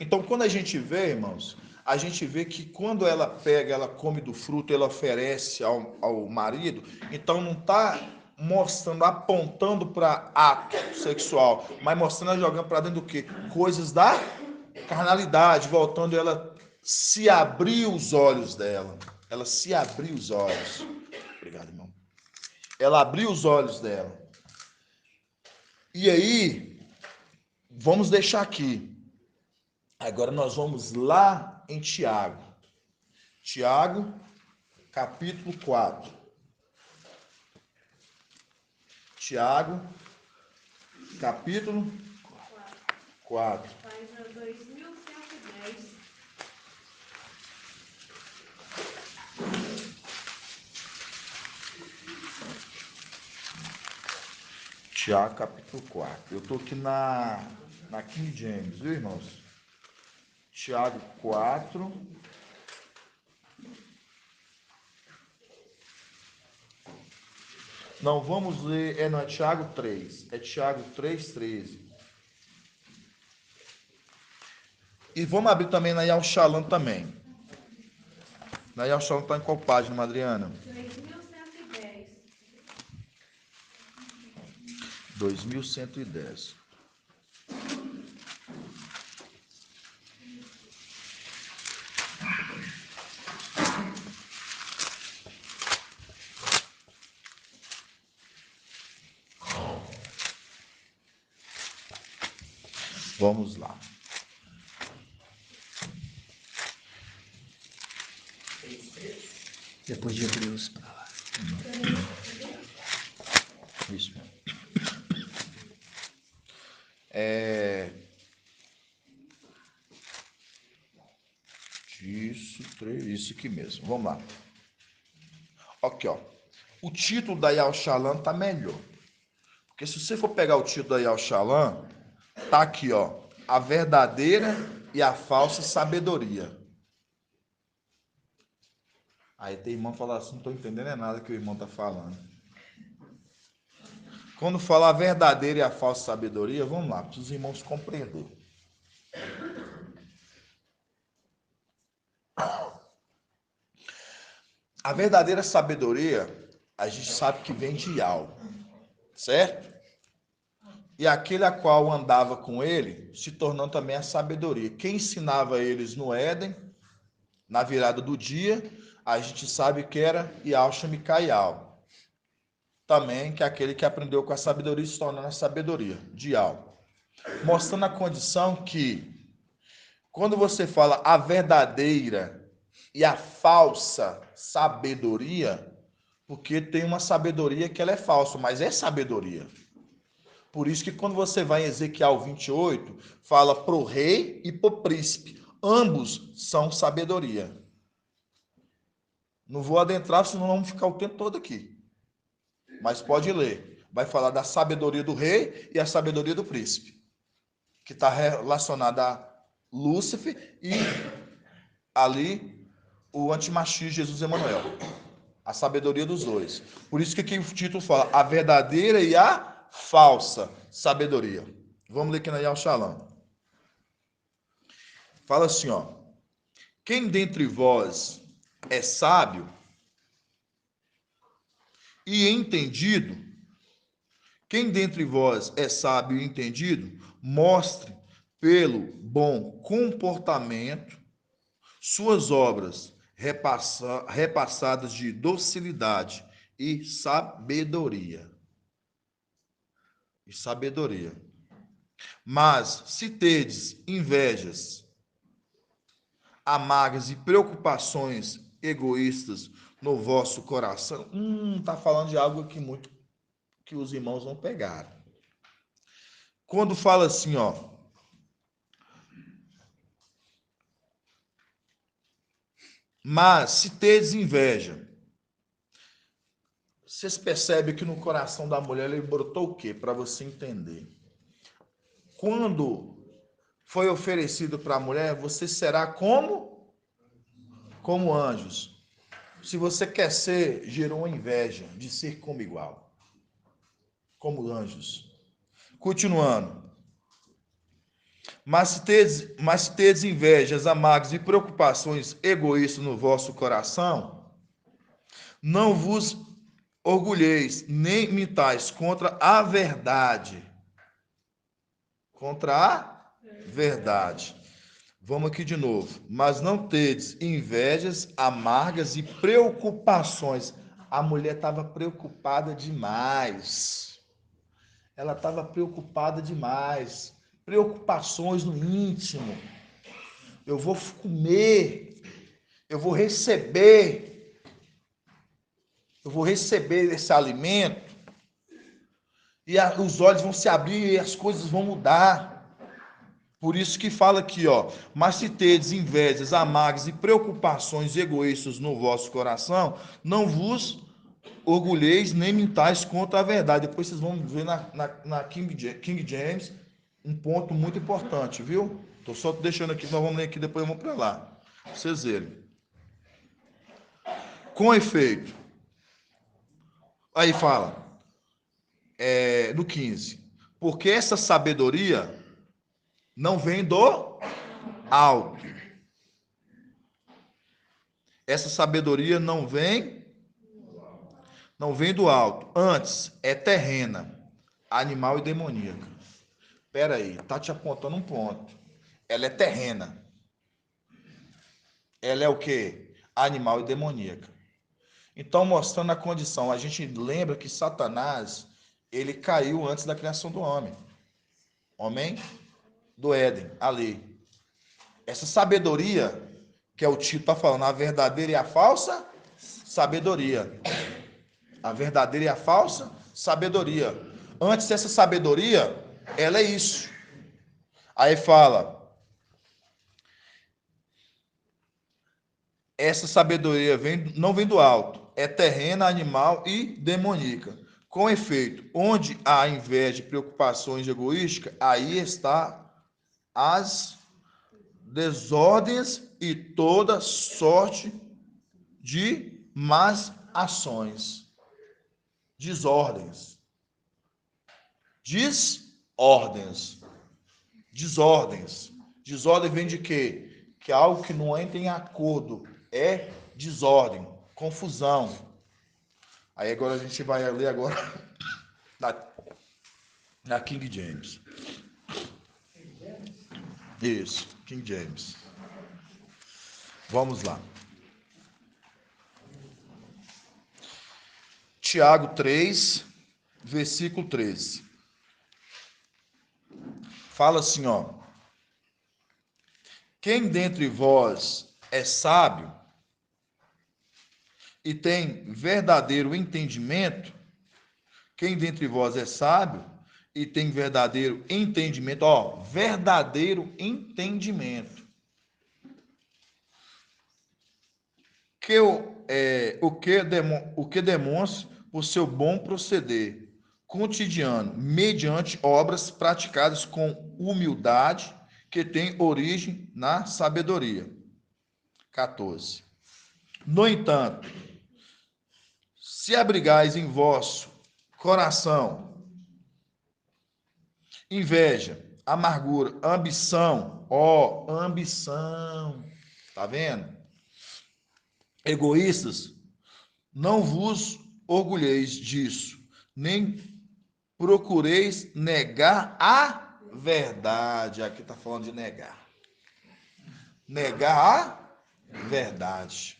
Então, quando a gente vê, irmãos, a gente vê que quando ela pega, ela come do fruto, ela oferece ao marido, então não está mostrando, apontando para ato sexual, mas mostrando, jogando para dentro do quê? Coisas da carnalidade, voltando ela se abrir os olhos dela. Ela se abriu os olhos. Obrigado, irmão. Ela abriu os olhos dela. E aí, vamos deixar aqui. Agora nós vamos lá em Tiago. Tiago, capítulo 4. Tiago, capítulo 4. Página 2110. Tiago, capítulo 4. Eu estou aqui na King James, viu, irmãos? Tiago 4. Não, vamos ler, não é Tiago 3. É Tiago 3:13. E vamos abrir também na Yal Shalom também. Na Yal Shalom está em qual página, Adriana? 2110. 2110. Vamos lá. Depois de Hebreus. Isso. Isso aqui mesmo. Vamos lá. Aqui, ó. O título da Yal Shalom tá melhor. Porque se você for pegar o título da Yal Shalom, tá aqui, ó. A verdadeira e a falsa sabedoria. Aí tem irmão que fala assim, não estou entendendo nada que o irmão está falando. Quando fala a verdadeira e a falsa sabedoria, vamos lá, para os irmãos compreenderem. A verdadeira sabedoria, a gente sabe que vem de Yahweh, certo? E aquele a qual andava com ele, se tornando também a sabedoria. Quem ensinava eles no Éden, na virada do dia, a gente sabe que era Yahshua Mikaial. Também que é aquele que aprendeu com a sabedoria se torna a sabedoria de Yahweh. Mostrando a condição que, quando você fala a verdadeira e a falsa sabedoria, porque tem uma sabedoria que ela é falsa, mas é sabedoria. Por isso que quando você vai em Ezequiel 28, fala pro rei e pro príncipe. Ambos são sabedoria. Não vou adentrar, senão vamos ficar o tempo todo aqui. Mas pode ler. Vai falar da sabedoria do rei e a sabedoria do príncipe, que está relacionada a Lúcifer e ali o antimachista Jesus Emanuel. A sabedoria dos dois. Por isso que aqui o título fala a verdadeira e a falsa sabedoria. Vamos ler aqui na Yal Shalom. Fala assim, ó. Quem dentre vós é sábio, e entendido, quem dentre vós é sábio e entendido, mostre pelo bom comportamento suas obras repassadas de docilidade e sabedoria. Mas se tedes invejas, amargas e preocupações egoístas no vosso coração, tá falando de algo aqui muito que os irmãos vão pegar. Quando fala assim, ó, mas se tedes inveja, vocês percebem que no coração da mulher ele brotou o quê? Para você entender. Quando foi oferecido para a mulher, você será como anjos. Se você quer ser, gerou uma inveja de ser como igual, como anjos. Continuando. Mas se tedes invejas, amargas e preocupações egoístas no vosso coração, não vos orgulheis, nem mintais contra a verdade. Contra a verdade. Vamos aqui de novo. Mas não tedes invejas, amargas e preocupações. A mulher estava preocupada demais. Ela estava preocupada demais. Preocupações no íntimo. Eu vou comer. Eu vou receber esse alimento. E os olhos vão se abrir e as coisas vão mudar. Por isso que fala aqui, ó. Mas se tedes invejas, amargas e preocupações egoístas no vosso coração, não vos orgulheis nem mintais contra a verdade. Depois vocês vão ver na King James um ponto muito importante, viu? Estou só deixando aqui, nós vamos ler aqui, depois vamos para lá. Pra vocês verem. Com efeito. Aí fala. No 15. Porque essa sabedoria não vem do alto. Essa sabedoria não vem do alto. Antes, é terrena, animal e demoníaca. Espera aí, tá te apontando um ponto. Ela é terrena. Ela é o quê? Animal e demoníaca. Então, mostrando a condição, a gente lembra que Satanás, ele caiu antes da criação do homem. Homem do Éden, ali. Essa sabedoria, que é o título está falando, a verdadeira e a falsa sabedoria. A verdadeira e a falsa sabedoria. Antes dessa sabedoria, ela é isso. Aí fala, essa sabedoria não vem do alto, é terrena, animal e demoníaca. Com efeito, onde há inveja, preocupações egoísticas, aí está as desordens e toda sorte de más ações. Desordens. Desordem vem de quê? Que algo que não entra em acordo é desordem, confusão. Aí agora a gente vai ler agora na King James. Isso, King James. Vamos lá. Tiago 3, versículo 13. Fala assim, ó. Quem dentre vós é sábio e tem verdadeiro entendimento, quem dentre vós é sábio e tem verdadeiro entendimento, ó, verdadeiro entendimento. O que demonstra o seu bom proceder cotidiano, mediante obras praticadas com humildade, que tem origem na sabedoria. 14. No entanto, se abrigais em vosso coração inveja, amargura, ambição, ambição, tá vendo? Egoístas, não vos orgulheis disso, nem procureis negar a verdade. Aqui está falando de negar. Negar a verdade.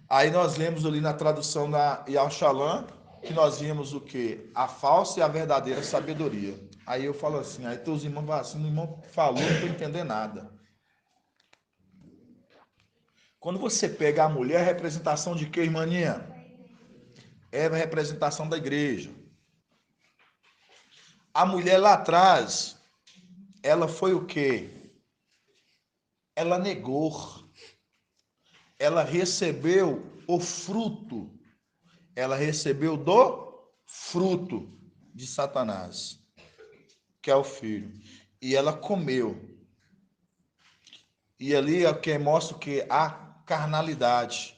Aí nós lemos ali na tradução da Yal Shalom, que nós vimos o quê? A falsa e a verdadeira sabedoria. Aí eu falo assim, aí teus irmãos falam assim, o irmão falou, não estou entendendo nada. Quando você pega a mulher, é representação de quê, irmãinha? É a representação da igreja. A mulher lá atrás, ela foi o quê? Ela negou. Ela recebeu o fruto. Ela recebeu do fruto de Satanás, que é o filho. E ela comeu. E ali é o que mostra o que? A carnalidade.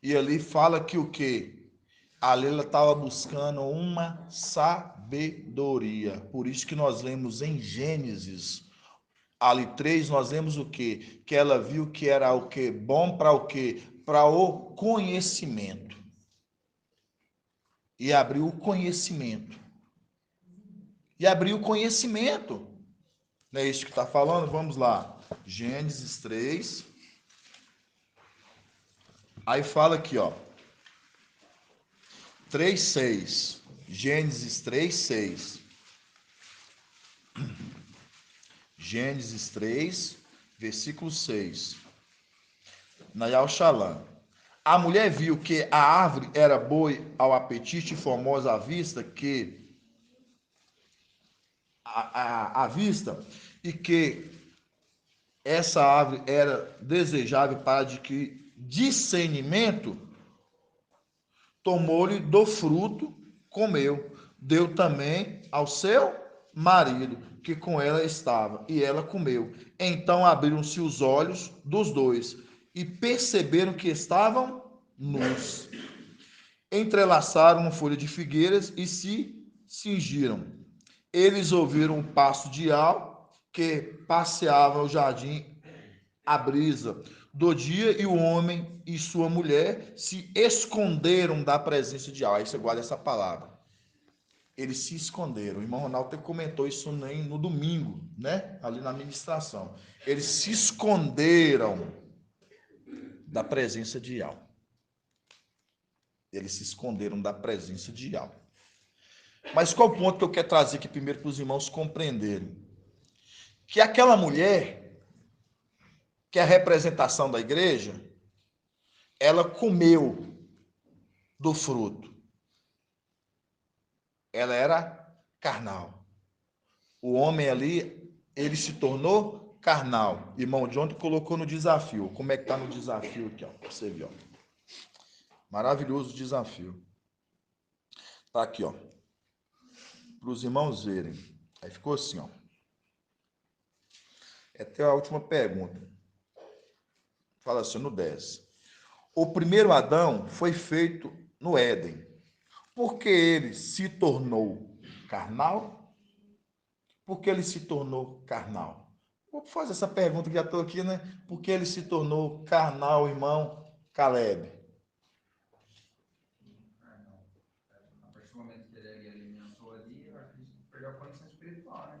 E ali fala que o quê? Ali ela estava buscando uma sabedoria. Por isso que nós lemos em Gênesis, ali 3, nós lemos o quê? Que ela viu que era o quê? Bom para o quê? Para o conhecimento. E abriu o conhecimento. E abriu o conhecimento. Não é isso que está falando? Vamos lá. Gênesis 3. Aí fala aqui, ó. 3:6. Gênesis 3:6. Gênesis 3, versículo 6. Na Yal Shalom. A mulher viu que a árvore era boa ao apetite e formosa à vista, que à vista, e que essa árvore era desejável para adquirir discernimento, tomou-lhe do fruto, comeu, deu também ao seu marido, que com ela estava, e ela comeu. Então abriram-se os olhos dos dois, e perceberam que estavam nus. Entrelaçaram uma folha de figueiras e se cingiram. Eles ouviram um passo de Yal, que passeava o jardim à brisa do dia, e o homem e sua mulher se esconderam da presença de Yal. Aí você guarda essa palavra. Eles se esconderam. O irmão Ronaldo comentou isso no domingo, né? Ali na ministração. Eles se esconderam da presença de Yal. Eles se esconderam da presença de Yal. Mas qual o ponto que eu quero trazer aqui primeiro para os irmãos compreenderem? Que aquela mulher, que é a representação da igreja, ela comeu do fruto. Ela era carnal. O homem ali, ele se tornou carnal. Irmão John colocou no desafio. Como é que está no desafio aqui, ó? Você viu, ó. Maravilhoso desafio. Tá aqui, ó. Para os irmãos verem. Aí ficou assim, ó. Até a última pergunta. Fala assim, no 10. O primeiro Adão foi feito no Éden. Porque ele se tornou carnal? Porque ele se tornou carnal? Vou fazer essa pergunta que já estou aqui, né? Porque ele se tornou carnal, irmão Caleb? A partir do momento que ele alimentou ali, eu acho que ele perdeu a condição espiritual, né?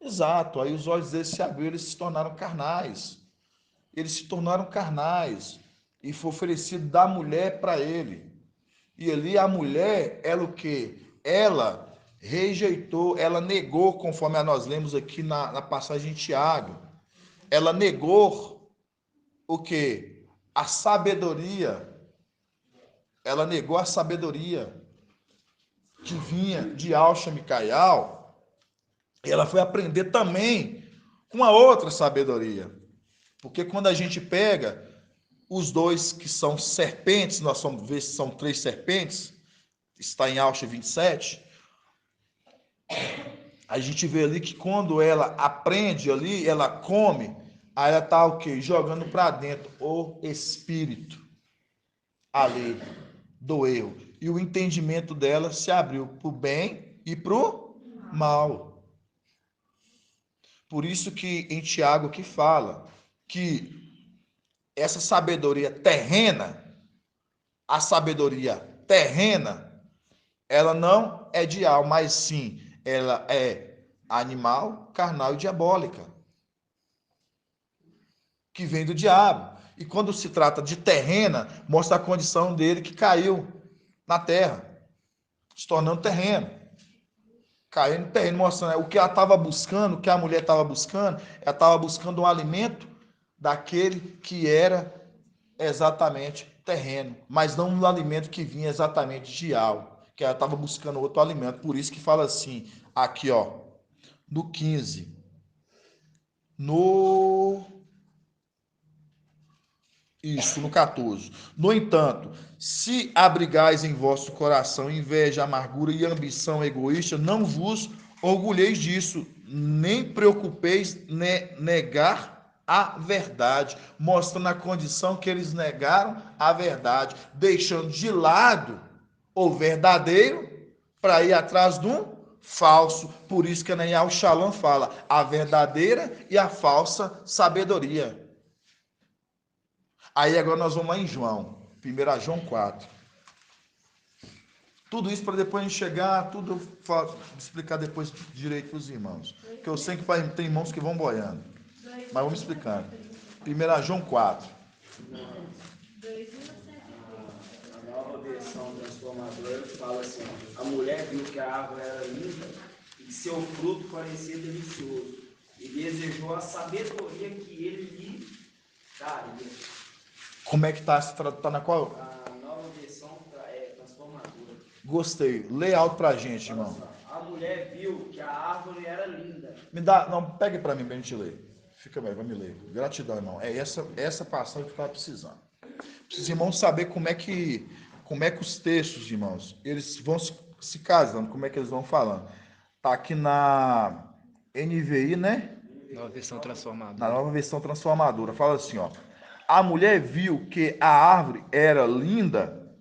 Exato. Aí os olhos deles se abriram, eles se tornaram carnais. Eles se tornaram carnais. E foi oferecido da mulher para ele. E ali a mulher, ela o quê? Ela rejeitou, ela negou, conforme nós lemos aqui na passagem de Tiago. Ela negou o quê? A sabedoria. Ela negou a sabedoria que vinha de Alcha Micaial. E ela foi aprender também com a outra sabedoria. Porque quando a gente pega os dois que são serpentes, nós vamos ver se são 3 serpentes, está em Alcha 27, a gente vê ali que quando ela aprende ali, ela come, aí ela está o quê? Jogando para dentro o espírito ali do erro. E o entendimento dela se abriu para o bem e para o mal. Por isso que em Tiago que fala que essa sabedoria terrena, a sabedoria terrena, ela não é de alma, mas sim, ela é animal, carnal e diabólica, que vem do diabo. E quando se trata de terrena, mostra a condição dele que caiu na terra, se tornando terreno. Caiu no terreno, mostrando o que ela estava buscando, o que a mulher estava buscando, ela estava buscando um alimento daquele que era exatamente terreno, mas não um alimento que vinha exatamente de algo, que ela estava buscando outro alimento. Por isso que fala assim, aqui ó, no 15, no 14. No entanto, se abrigais em vosso coração inveja, amargura e ambição egoísta, não vos orgulheis disso, nem preocupeis negar a verdade, mostrando a condição que eles negaram a verdade, deixando de lado o verdadeiro para ir atrás de um falso. Por isso que Ananias Shalom fala a verdadeira e a falsa sabedoria. Aí agora nós vamos lá em João, 1 João 4. Tudo isso para depois a gente chegar, tudo explicar depois direito para os irmãos. Porque eu sei que tem irmãos que vão boiando. Mas vamos explicando. 1 João 4. A nova versão transformadora fala assim: a mulher viu que a árvore era linda e que seu fruto parecia delicioso, e desejou a sabedoria que ele lhe daria. Como é que está? Está na qual? A nova versão transformadora. Gostei. Lê alto para a gente, irmão. A mulher viu que a árvore era linda. Me dá, não, pegue para mim para a gente ler. Fica bem, vai me ler. Gratidão, irmão. É essa passagem que eu estava precisando. Os irmãos saber como é que os textos, irmãos, eles vão se casando, como é que eles vão falando. Tá aqui na NVI, né? Nova versão transformadora. Na nova versão transformadora. Fala assim, ó. A mulher viu que a árvore era linda.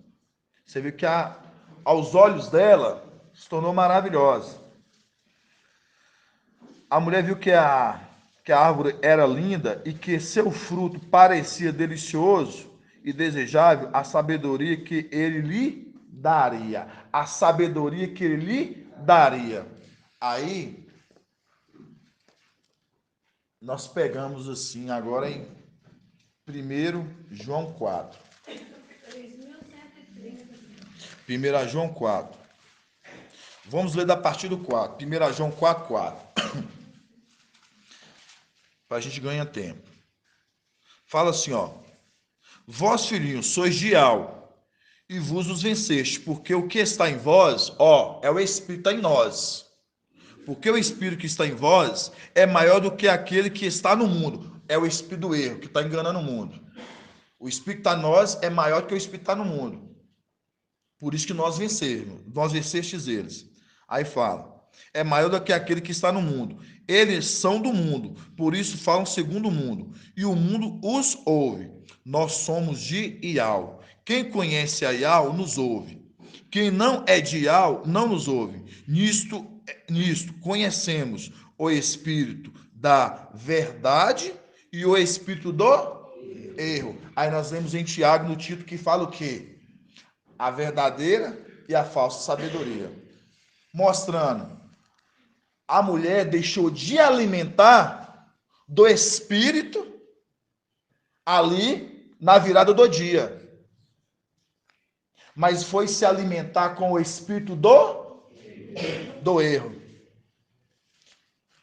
Você viu que aos olhos dela se tornou maravilhosa. A mulher viu que a árvore era linda e que seu fruto parecia delicioso e desejável, a sabedoria que ele lhe daria. A sabedoria que ele lhe daria. Aí, nós pegamos assim, agora em 1 João 4. 1 João 4. Vamos ler da partir do 4. 1 João 4, 4. Para a gente ganhar tempo. Fala assim, ó. Vós, filhinhos, sois de Al, e vos os venceste, porque o que está em vós, ó, é o Espírito que está em nós. Porque o Espírito que está em vós é maior do que aquele que está no mundo. É o Espírito do erro, que está enganando o mundo. O Espírito que está em nós é maior do que o Espírito que está no mundo. Por isso que nós vencestes eles. Aí fala, é maior do que aquele que está no mundo. Eles são do mundo, por isso falam segundo o mundo. E o mundo os ouve. Nós somos de Ial. Quem conhece a Ial, nos ouve. Quem não é de Ial, não nos ouve. Nisto conhecemos o Espírito da verdade e o Espírito do erro. Aí nós vemos em Tiago no título que fala o quê? A verdadeira e a falsa sabedoria. Mostrando, a mulher deixou de alimentar do Espírito ali na virada do dia. Mas foi se alimentar com o Espírito do erro.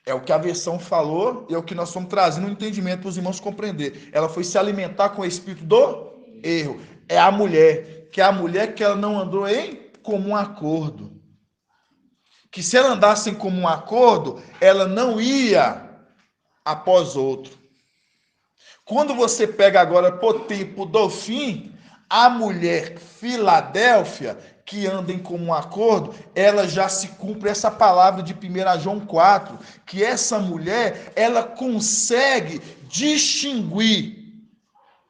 É o que a versão falou e é o que nós estamos trazendo um entendimento para os irmãos compreender. Ela foi se alimentar com o Espírito do erro. É a mulher, que ela não andou em comum acordo. Que se ela andasse em comum acordo, ela não ia após outro. Quando você pega agora por tempo do fim, a mulher Filadélfia, que anda em comum acordo, ela já se cumpre essa palavra de 1 João 4, que essa mulher, ela consegue distinguir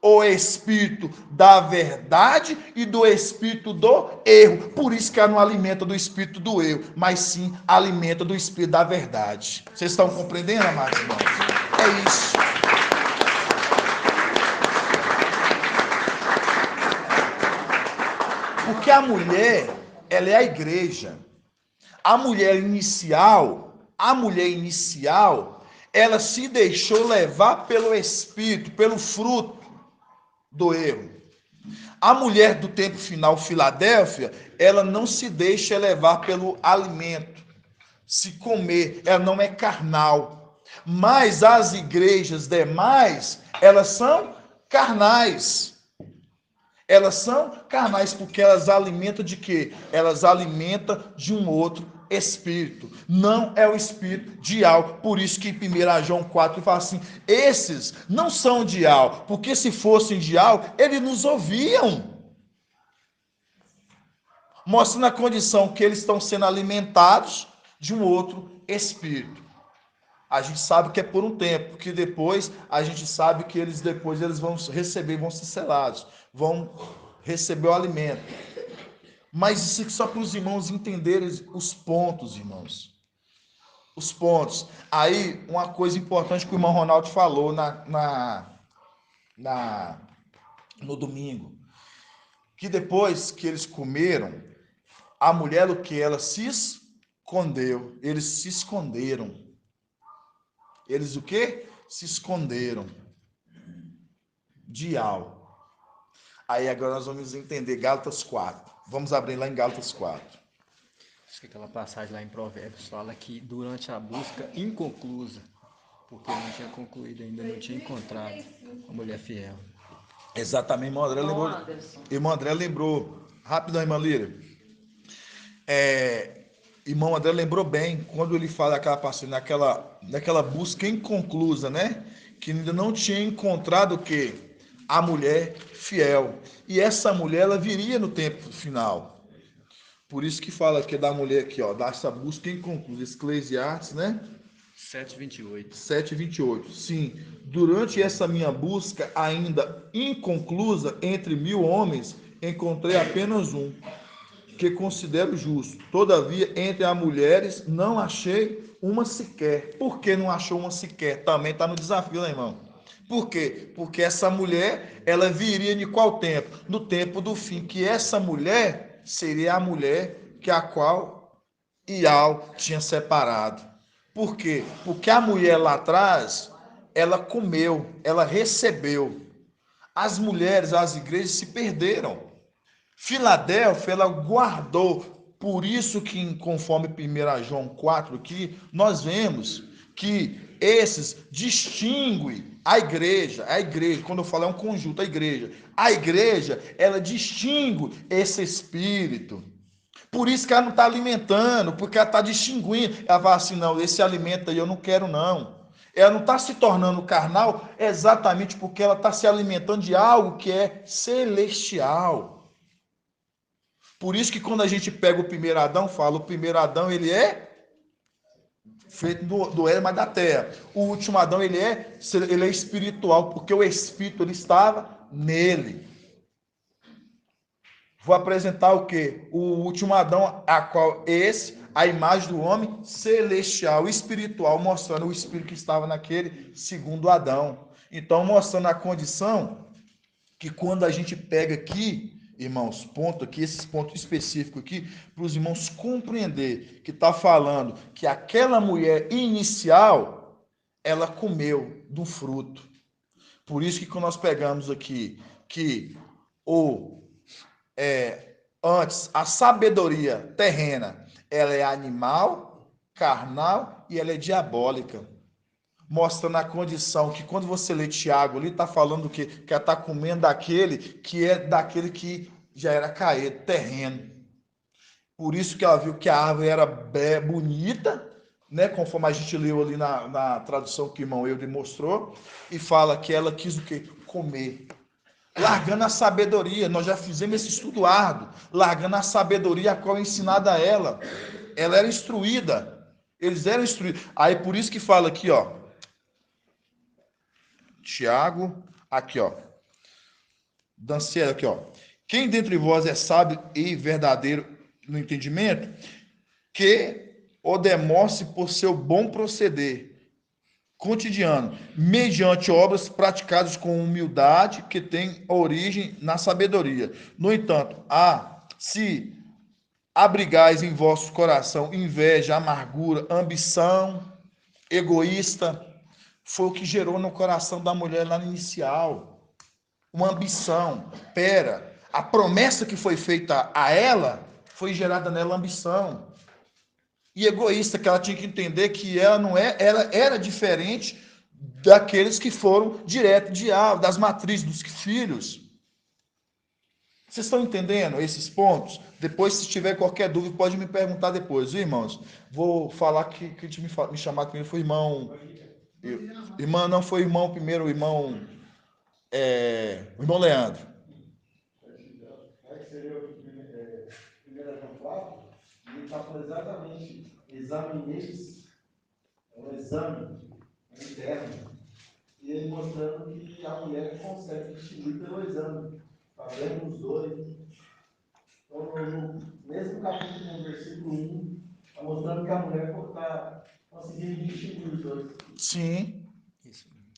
o espírito da verdade e do espírito do erro. Por isso que ela não alimenta do espírito do erro, mas sim alimenta do espírito da verdade. Vocês estão compreendendo, amados irmãos? É isso. Porque Porque a mulher, ela é a igreja. A mulher inicial, ela se deixou levar pelo espírito, pelo fruto do erro. A mulher do tempo final, Filadélfia, ela não se deixa levar pelo alimento, se comer, ela não é carnal. Mas as igrejas demais, elas são carnais. Elas são carnais porque elas alimentam de quê? Elas alimentam de um outro espírito. Não é o espírito de algo. Por isso que em 1 João 4 fala assim, esses não são de algo, porque se fossem de algo, eles nos ouviam. Mostrando a condição que eles estão sendo alimentados de um outro espírito. A gente sabe que é por um tempo, porque depois a gente sabe que eles vão receber, vão ser selados, vão receber o alimento. Mas isso aqui só para os irmãos entenderem os pontos, irmãos. Os pontos. Aí, uma coisa importante que o irmão Ronaldo falou no domingo, que depois que eles comeram, a mulher, o que? Ela se escondeu. Eles se esconderam. Eles o quê? Se esconderam de algo. Aí agora nós vamos entender Gálatas 4. Vamos abrir lá em Gálatas 4. Acho que aquela passagem lá em Provérbios fala que durante a busca inconclusa, porque não tinha concluído ainda, não tinha encontrado a mulher fiel. Exatamente, irmão André lembrou. Rapidão, irmã Líria. Irmão André lembrou bem quando ele fala aquela passagem, naquela busca inconclusa, né? Que ainda não tinha encontrado o quê? A mulher fiel. E essa mulher, ela viria no tempo final. Por isso que fala aqui da mulher aqui, ó, dessa busca inconclusa. Eclesiastes, né? 7:28. 7:28. Sim, durante essa minha busca ainda inconclusa entre 1000 homens, encontrei apenas um, que considero justo. Todavia, entre as mulheres, não achei uma sequer. Por que não achou uma sequer? Também está no desafio, né, irmão? Por quê? Porque essa mulher, ela viria de qual tempo? No tempo do fim, que essa mulher seria a mulher que a qual Ial tinha separado. Por quê? Porque a mulher lá atrás, ela comeu, ela recebeu. As mulheres, as igrejas se perderam. Filadélfia, ela guardou. Por isso que, conforme 1 João 4 aqui, nós vemos que esses distinguem a igreja, quando eu falo é um conjunto, a igreja, ela distingue esse espírito. Por isso que ela não está alimentando, porque ela está distinguindo. Ela fala assim, não, esse alimento aí eu não quero não. Ela não está se tornando carnal exatamente porque ela está se alimentando de algo que é celestial. Por isso que quando a gente pega o primeiro Adão, fala, o primeiro Adão, ele é feito do Éden, mas da terra. O último Adão, ele é espiritual, porque o Espírito, ele estava nele. Vou apresentar o quê? O último Adão, a qual a imagem do homem celestial, espiritual, mostrando o Espírito que estava naquele segundo Adão. Então, mostrando a condição que quando a gente pega aqui, irmãos, ponto aqui, esses pontos específicos aqui, para os irmãos compreender que está falando que aquela mulher inicial, ela comeu do fruto. Por isso que quando nós pegamos aqui que antes, a sabedoria terrena, ela é animal, carnal e ela é diabólica. Mostrando a condição que quando você lê Tiago ali, está falando que ela está comendo daquele que já era caído, terreno. Por isso que ela viu que a árvore era bonita, né? Conforme a gente leu ali na tradução que o irmão Eude mostrou, e fala que ela quis o quê? Comer. Largando a sabedoria, nós já fizemos esse estudo árduo, largando a sabedoria a qual é ensinada a ela. Ela era instruída, eles eram instruídos. Aí por isso que fala aqui, ó, Tiago, aqui, ó. Danciel, aqui, ó. Quem dentre vós é sábio e verdadeiro no entendimento, que o demonstre por seu bom proceder cotidiano, mediante obras praticadas com humildade, que tem origem na sabedoria. No entanto, Se abrigais em vosso coração inveja, amargura, ambição, egoísta, foi o que gerou no coração da mulher lá no inicial. Uma ambição. Pera, a promessa que foi feita a ela foi gerada nela ambição. E egoísta, que ela tinha que entender que ela não é, ela era diferente daqueles que foram direto das matrizes dos filhos. Vocês estão entendendo esses pontos? Depois, se tiver qualquer dúvida, pode me perguntar depois, viu, irmãos? Vou falar que me chamar primeiro foi irmão. Irmã não foi irmão primeiro, o irmão Leandro. Primeiro João 4, ele está falando exatamente, examineis, é um exame interno, e ele mostrando que a mulher consegue distinguir pelo exame, fazendo os dois. Então, no mesmo capítulo, no versículo 1, está mostrando que a mulher está conseguindo distinguir os dois. Sim,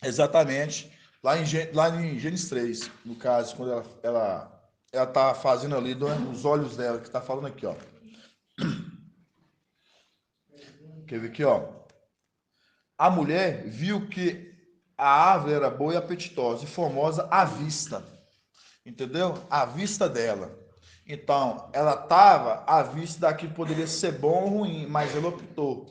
exatamente. Lá em Gênesis 3, no caso, quando ela está fazendo ali nos olhos dela, que está falando aqui, ó. Quer ver aqui, ó? A mulher viu que a árvore era boa e apetitosa e formosa à vista. Entendeu? À vista dela. Então, ela estava à vista daquilo que poderia ser bom ou ruim, mas ela optou.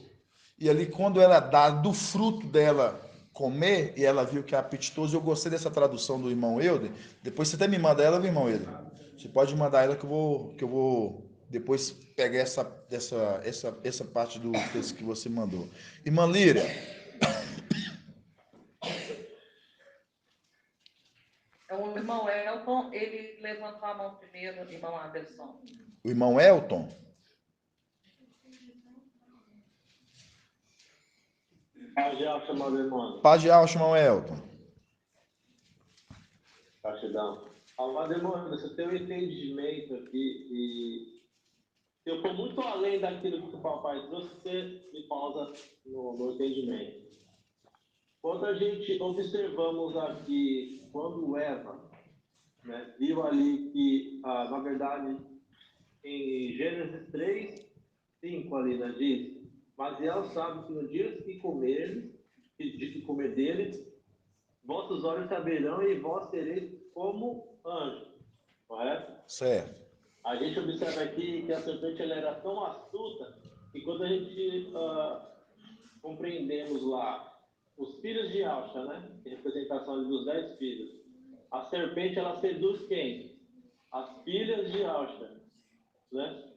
E ali, quando ela dá do fruto dela comer, e ela viu que é apetitoso, eu gostei dessa tradução do irmão Euler. Depois você até me manda ela, irmão Euler. Você pode mandar ela que eu vou depois pegar essa parte do texto que você mandou. Irmã Líria. O irmão Elton, ele levantou a mão primeiro, irmão Anderson. O irmão Elton? Paz de alça, meu irmão. Paz de alça, irmão Elton. Gratidão. Amado irmão, você tem um entendimento aqui e se eu for muito além daquilo que o papai trouxe, você me pausa no entendimento. Quando a gente observamos aqui, quando Eva, né, viu ali que, na verdade, em Gênesis 3, 5 ali, né, diz, mas ela sabe que no dia que comer dele, vossos olhos saberão e vós sereis como anjos, correto? Certo. A gente observa aqui que a serpente ela era tão astuta que quando a gente compreendemos lá os filhos de Alcha, né? Representação dos 10 filhos. A serpente, ela seduz quem? As filhas de Alcha, né?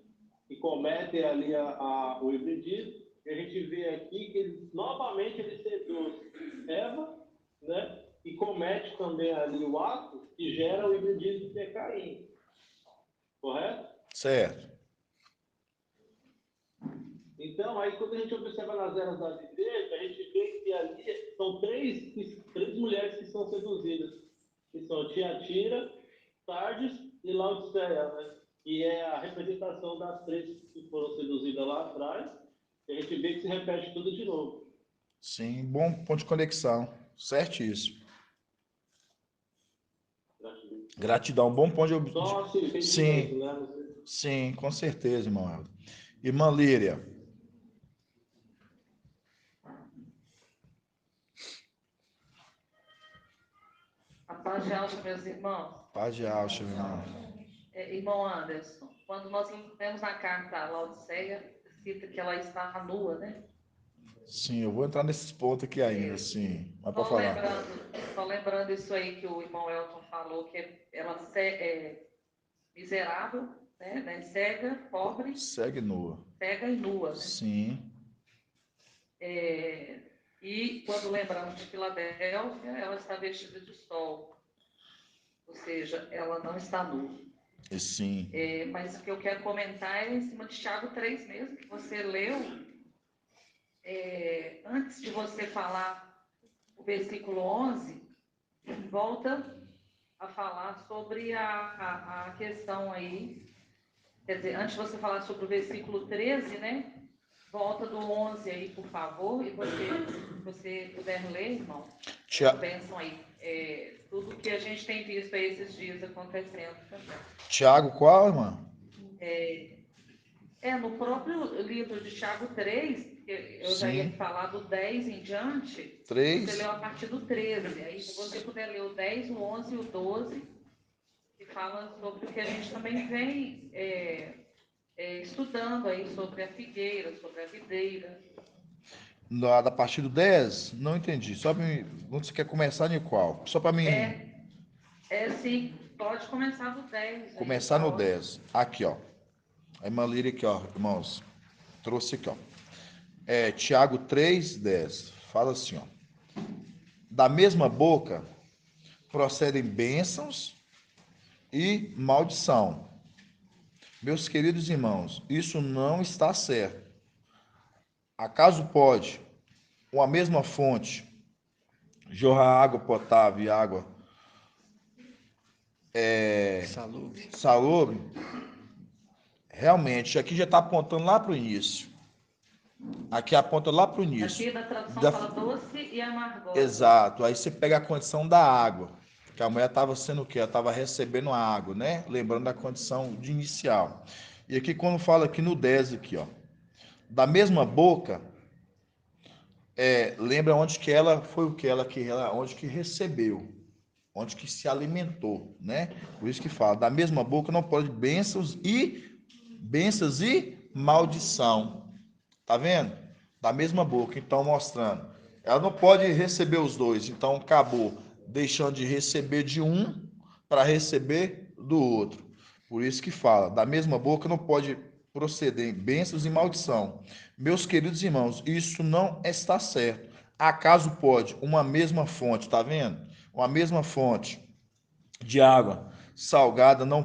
Que cometem ali o hibridismo. E a gente vê aqui que novamente ele seduz Eva, né? E comete também ali o ato que gera o hibridismo de Caim. Correto? Certo. Então, aí quando a gente observa nas eras das igrejas, a gente vê que ali são três mulheres que são seduzidas, que são Tiatira, Sardes e Laodiceia, né? Que é a representação das três que foram seduzidas lá atrás, e a gente vê que se repete tudo de novo. Sim, bom ponto de conexão. Certíssimo. Gratidão, bom ponto de... Só assim, sim, né? Sim, com certeza, irmão. Irmã Líria. A paz de alça, meus irmãos. Paz de alça, meu irmão. Irmão Anderson, quando nós lemos na carta a Laodiceia, cita que ela está nua, né? Sim, eu vou entrar nesses pontos aqui ainda, sim. Mas para falar. Só lembrando isso aí que o irmão Elton falou, que ela é miserável, né? Cega, pobre. Cega e nua. Cega e nua, né? Sim. E quando lembramos de Filadélfia, ela está vestida de sol. Ou seja, ela não está nua. Sim. Mas o que eu quero comentar é em cima de Tiago 3 mesmo, que você leu. Antes de você falar o versículo 11, volta a falar sobre a questão aí. Quer dizer, antes de você falar sobre o versículo 13, né? Volta do 11 aí, por favor, e se você puder ler, irmão, pensam aí. Tudo que a gente tem visto aí esses dias acontecendo também. Tiago, qual, irmão? No próprio livro de Tiago 3, eu já ia falar do 10 em diante, 3. Você leu a partir do 13. Aí, se você puder ler o 10, o 11 e o 12, que fala sobre o que a gente também vem estudando aí, sobre a figueira, sobre a videira. A partir do 10? Não entendi. Só para mim, você quer começar em qual? Só para mim. Sim. Pode começar do 10. Começar no 10. Aqui, ó. A irmã Líria aqui, ó, irmãos. Trouxe aqui, ó. Tiago 3, 10. Fala assim, ó. Da mesma boca procedem bênçãos e maldição. Meus queridos irmãos, isso não está certo. Acaso pode uma mesma fonte jorrar água potável e água salubre? Realmente, aqui já está apontando lá para o início. Aqui aponta lá para o início. Aqui na tradução fala doce e amargosa. Exato. Aí você pega a condição da água. Que a mulher estava sendo o quê? Ela estava recebendo a água, né? Lembrando da condição de inicial. E aqui quando fala aqui no 10 aqui, ó. Da mesma boca, lembra onde que ela foi o que? Onde que recebeu. Onde que se alimentou, né? Por isso que fala, da mesma boca não pode bênçãos e maldição. Tá vendo? Da mesma boca. Então, mostrando. Ela não pode receber os dois. Então, acabou deixando de receber de um para receber do outro. Por isso que fala, da mesma boca não pode proceder bênçãos e maldição. Meus queridos irmãos, isso não está certo. Acaso pode uma mesma fonte, tá vendo? Uma mesma fonte de água salgada não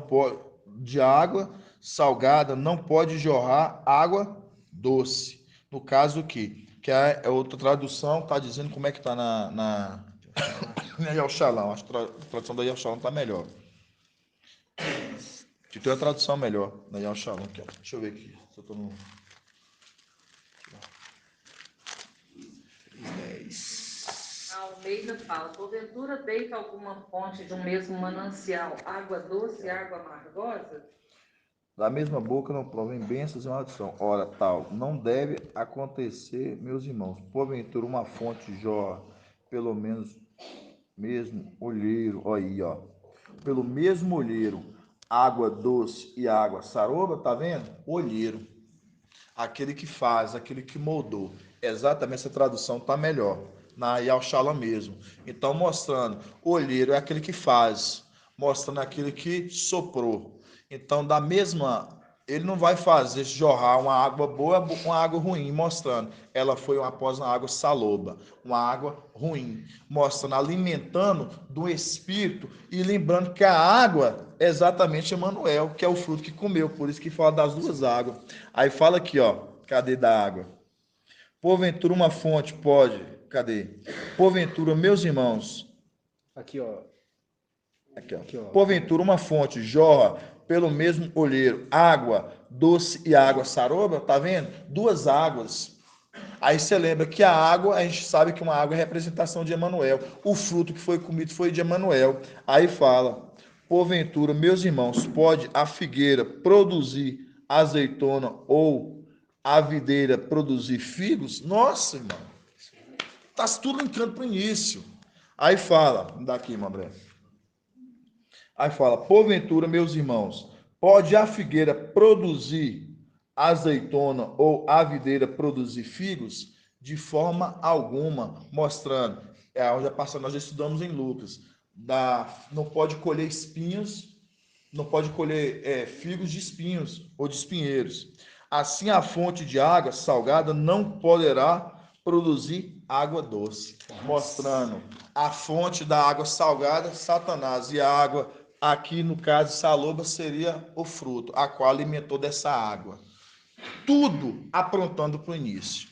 pode jorrar água doce. No caso aqui, que é outra tradução, está dizendo como é que está na Yalshalom. Acho que a tradução da Yalshalom está melhor. Que tem uma tradução melhor na Yalshalom. Deixa eu ver aqui. Se eu tô no... Almeida fala, porventura deita alguma fonte de um mesmo manancial, água doce e água amargosa? Da mesma boca não provém bênçãos e maldição. Ora, tal não deve acontecer, meus irmãos. Porventura uma fonte jorra pelo menos mesmo olheiro, olha aí, ó. Pelo mesmo olheiro, água doce e água saroba, tá vendo? Olheiro. Aquele que faz, aquele que moldou. Exatamente, essa tradução tá melhor. Na Yalshalom mesmo. Então, mostrando, olheiro é aquele que faz, mostrando aquele que soprou. Então, da mesma, ele não vai fazer jorrar uma água boa, uma água ruim, mostrando. Ela foi após uma água saloba, uma água ruim, mostrando, alimentando do Espírito e lembrando que a água é exatamente Emanuel, que é o fruto que comeu, por isso que fala das duas águas. Aí fala aqui, ó, cadê da água? Porventura uma fonte pode, cadê? Porventura, meus irmãos, aqui, ó. Aqui, ó. Porventura uma fonte jorra pelo mesmo olheiro, água doce e água saroba, tá vendo? Duas águas. Aí você lembra que a água, a gente sabe que uma água é representação de Emanuel. O fruto que foi comido foi de Emanuel. Aí fala, porventura, meus irmãos, pode a figueira produzir azeitona ou a videira produzir figos? Nossa, irmão. Tá tudo linkando para o início. Aí fala, me dá aqui, irmão André. Aí fala, porventura, meus irmãos, pode a figueira produzir azeitona ou a videira produzir figos? De forma alguma, mostrando, nós já estudamos em Lucas, não pode colher espinhos, não pode colher figos de espinhos ou de espinheiros. Assim, a fonte de água salgada não poderá produzir água doce, mostrando a fonte da água salgada, Satanás, e a água, aqui no caso, saloba, seria o fruto, a qual alimentou dessa água. Tudo aprontando para o início.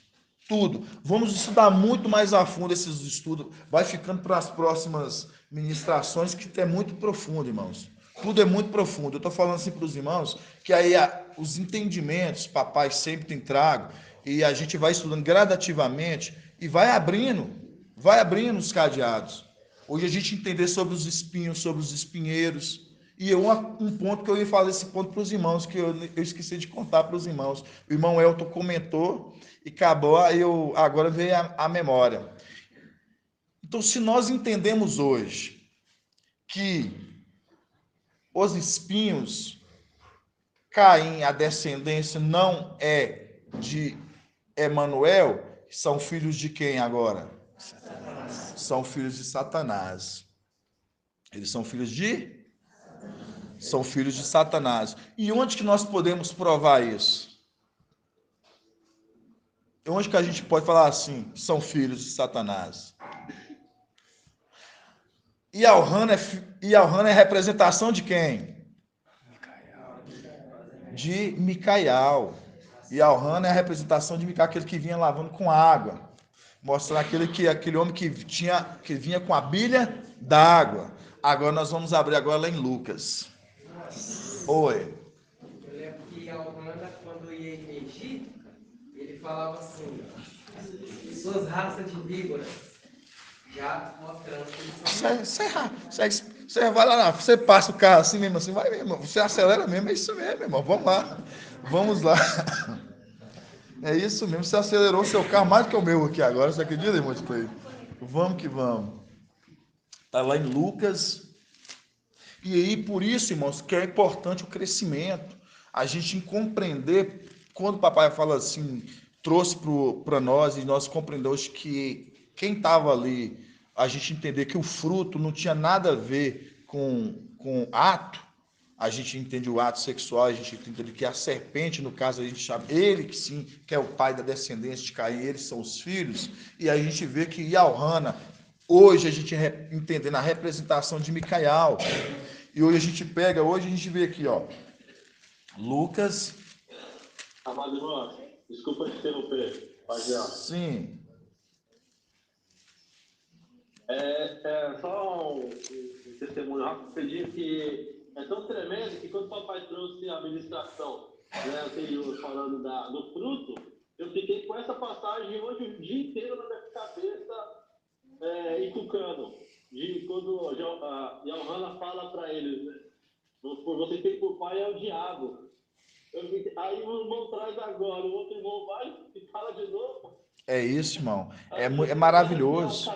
Tudo. Vamos estudar muito mais a fundo esses estudos. Vai ficando para as próximas ministrações, que é muito profundo, irmãos. Tudo é muito profundo. Eu estou falando assim para os irmãos, que aí os entendimentos, papai sempre tem trago, e a gente vai estudando gradativamente e vai abrindo os cadeados. Hoje a gente entender sobre os espinhos, sobre os espinheiros, E um ponto que eu ia falar, esse ponto para os irmãos, que eu esqueci de contar para os irmãos. O irmão Elton comentou e acabou, agora veio a memória. Então, se nós entendemos hoje que os espinhos, Caim, a descendência não é de Emanuel, são filhos de quem agora? Satanás. São filhos de Satanás. Eles são filhos de? São filhos de Satanás. E onde que nós podemos provar isso? Onde que a gente pode falar assim, são filhos de Satanás? E Elrana é representação de quem? De Micael. E Elrana é a representação de Micael, aquele que vinha lavando com água. Mostrando aquele homem que vinha com a bilha d'água. Agora nós vamos abrir agora lá em Lucas. Oi. Eu lembro que Elrana, quando ia emergir, ele falava assim, suas raças de víboras, já mostrando que eles são... Você vai lá, você passa o carro assim mesmo, assim, vai mesmo, você acelera mesmo, é isso mesmo, irmão, vamos lá. É isso mesmo, você acelerou o seu carro mais do que o meu aqui agora, você acredita, irmão? Vamos que vamos. Está lá em Lucas. E aí, por isso, irmãos, que é importante o crescimento, a gente compreender, quando o papai fala assim, trouxe para nós, e nós compreendemos que quem estava ali, a gente entender que o fruto não tinha nada a ver com ato, a gente entende o ato sexual, a gente entende que a serpente, no caso, a gente chama ele que sim, que é o pai da descendência de Caim, eles são os filhos, e a gente vê que Elrana, hoje a gente entendendo a representação de Micael, e hoje a gente vê aqui, ó, Lucas. Amado irmão, desculpa te interromper, Pajé. Sim. Só um testemunho rapidinho que é tão tremendo que quando o papai trouxe a ministração, né, anterior, falando do fruto, eu fiquei com essa passagem hoje o dia inteiro na minha cabeça, encucando. Quando a Elrana fala para eles, né, você tem por pai é o diabo. Aí o irmão traz agora, o outro irmão vai e fala de novo. É isso, irmão. É maravilhoso.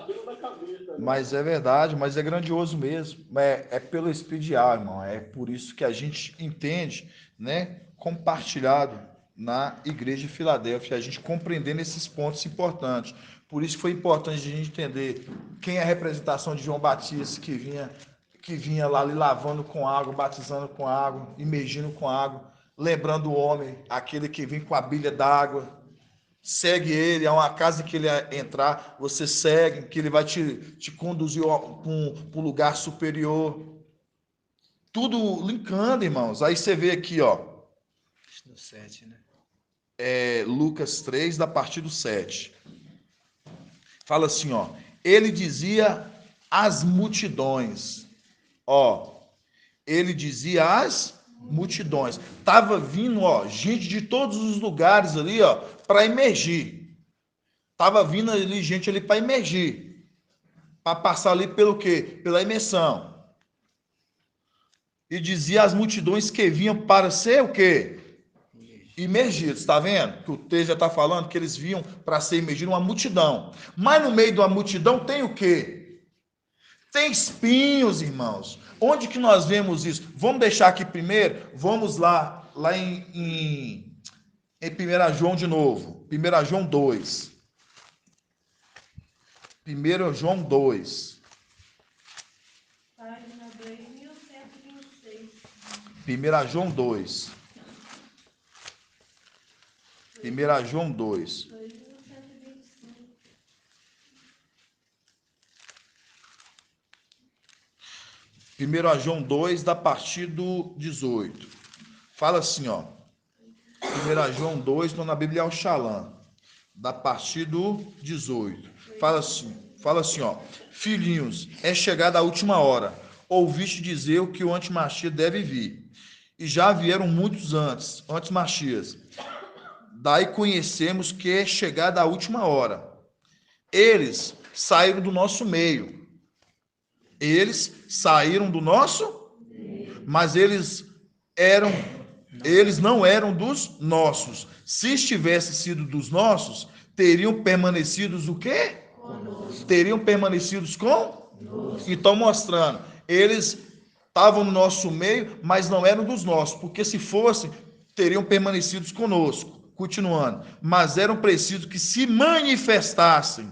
Mas é verdade, mas é grandioso mesmo. É pelo Espírito de ar, irmão. É por isso que a gente entende, né? Compartilhado na Igreja de Filadélfia, a gente compreendendo esses pontos importantes. Por isso foi importante a gente entender quem é a representação de João Batista, que vinha lá ali lavando com água, batizando com água, imergindo com água, lembrando o homem, aquele que vem com a bilha d'água. Segue ele, a uma casa que ele entrar, você segue, que ele vai te conduzir para um lugar superior. Tudo linkando, irmãos. Aí você vê aqui, ó. No 7, né? Lucas 3, da partir do 7. Fala assim, ó. Ele dizia às multidões. Ó. Ele dizia às multidões. Tava vindo, ó, gente de todos os lugares ali, ó, para emergir. Tava vindo ali gente ali para emergir. Para passar ali pelo quê? Pela imersão. E dizia às multidões que vinham para ser o quê? Imergidos. Tá vendo? Que o texto já está falando que eles vinham para ser imergidos, uma multidão. Mas no meio de uma multidão tem o quê? Tem espinhos, irmãos. Onde que nós vemos isso? Vamos deixar aqui primeiro, vamos lá em 1 João de novo. 1 João 2. 1 João 2. Página 2126. 1 João 2. 1 João 2. 1 João 2, da partir do 18. Fala assim, ó. 1 João 2, estou na Bíblia ao Shalom, da partir do 18. Fala assim, ó. Filhinhos, é chegada a última hora. Ouviste dizer o que o antimachias deve vir. E já vieram muitos antimachias. Daí conhecemos que é chegada a última hora. Eles saíram do nosso meio. Eles saíram do nosso? mas eles não eram dos nossos. Se estivesse sido dos nossos, teriam permanecidos o quê? Conosco. Teriam permanecidos conosco. Então, mostrando, eles estavam no nosso meio, mas não eram dos nossos, porque se fossem, teriam permanecidos conosco. Continuando, mas eram preciso que se manifestassem.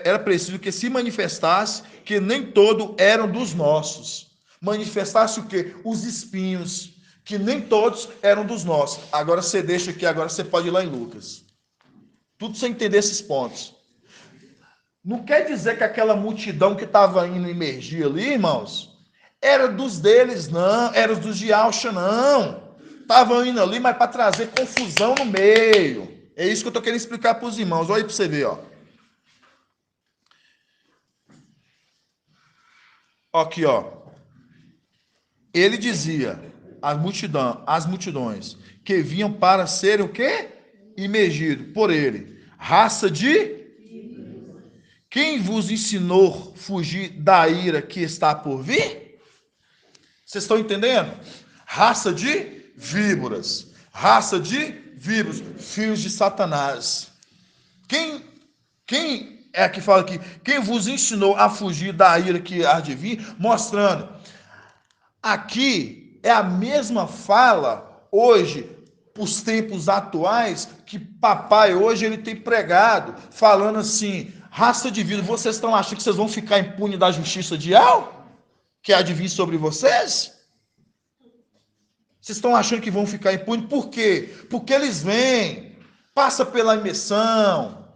Era preciso que se manifestasse que nem todos eram dos nossos. Manifestasse o quê? Os espinhos, que nem todos eram dos nossos. Agora você deixa aqui, agora você pode ir lá em Lucas. Tudo sem entender esses pontos. Não quer dizer que aquela multidão que estava indo emergir ali, irmãos, era dos deles, não. Era dos de Alcha, não. Estavam indo ali, mas para trazer confusão no meio. É isso que eu estou querendo explicar para os irmãos. Olha aí para você ver, ó. Aqui, ó. Ele dizia, as multidões, que vinham para serem o quê? Imergido por ele. Raça de... Quem vos ensinou a fugir da ira que está por vir? Vocês estão entendendo? Raça de víboras. Raça de víboras. Filhos de Satanás. Quem é que fala aqui? Quem vos ensinou a fugir da ira que há de vir? Mostrando. Aqui é a mesma fala hoje, os tempos atuais, que papai hoje ele tem pregado, falando assim, raça de vida, vocês estão achando que vocês vão ficar impunes da justiça de algo? Que há de vir sobre vocês? Vocês estão achando que vão ficar impunes? Por quê? Porque eles vêm, passa pela imersão,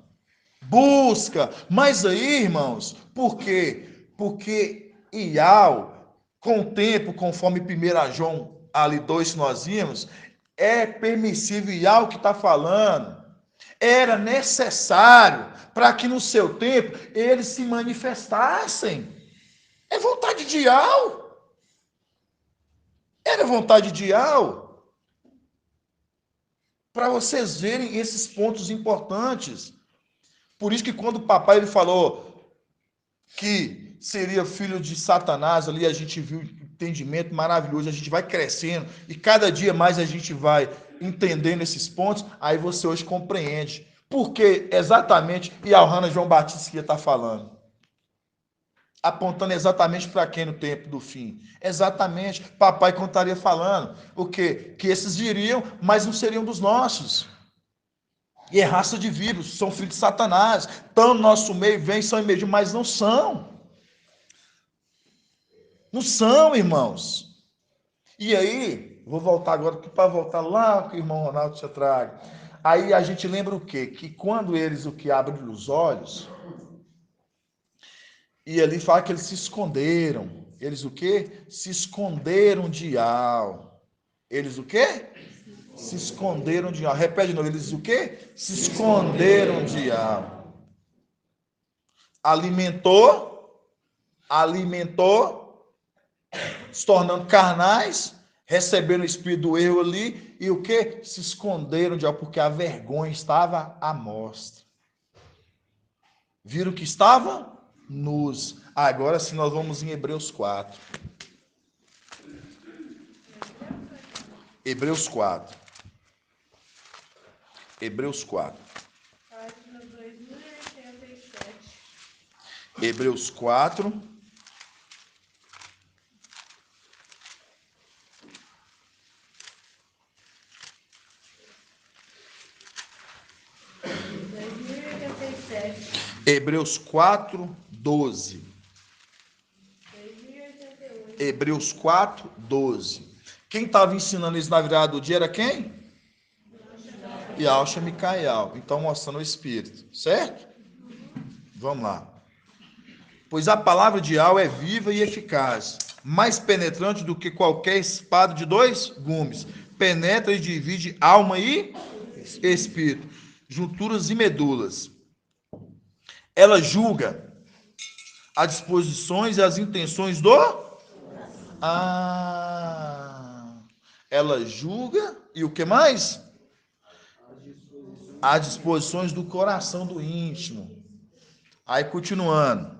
busca. Mas aí, irmãos, por quê? Porque Ial, com o tempo, conforme 1 João ali 2 que nós vimos, é permissível Ial que está falando. Era necessário para que no seu tempo eles se manifestassem. É vontade de Ial. Era vontade de Ial. Para vocês verem esses pontos importantes. Por isso que quando o papai ele falou que seria filho de Satanás, ali a gente viu um entendimento maravilhoso, a gente vai crescendo e cada dia mais a gente vai entendendo esses pontos, aí você hoje compreende. Porque exatamente Ial João Batista que está falando. Apontando exatamente para quem no tempo do fim. Exatamente. Papai contaria falando. O quê? Que esses viriam, mas não seriam dos nossos. E é raça de vírus, são filhos de Satanás. Estão no nosso meio, vêm, são emergidos, mas não são. Não são, irmãos. E aí, vou voltar agora para voltar lá que o irmão Ronaldo te traga. Aí a gente lembra o quê? Que quando eles abrem os olhos, e ali fala que eles se esconderam. Eles o quê? Se esconderam de Ial. Eles o quê? Se esconderam de Ial. Repete de novo. Eles o quê? Se esconderam de Ial. Alimentou, se tornando carnais, recebendo o espírito do erro ali, e o quê? Se esconderam de Ial, porque a vergonha estava à mostra. Viram que estava? Nus. Agora sim nós vamos em Hebreus 4. Hebreus 4. Hebreus 4. Página 2087. Hebreus 4. Hebreus 4, 12. Hebreus 4, 12. Quem estava ensinando isso na virada do dia era quem? Ial, Micael. Então, mostrando o Espírito. Certo? Vamos lá. Pois a palavra de Ial é viva e eficaz, mais penetrante do que qualquer espada de 2 gumes. Penetra e divide alma e espírito, junturas e medulas. Ela julga as disposições e as intenções do... Ela julga e o que mais? As disposições do coração, do íntimo. Aí, continuando.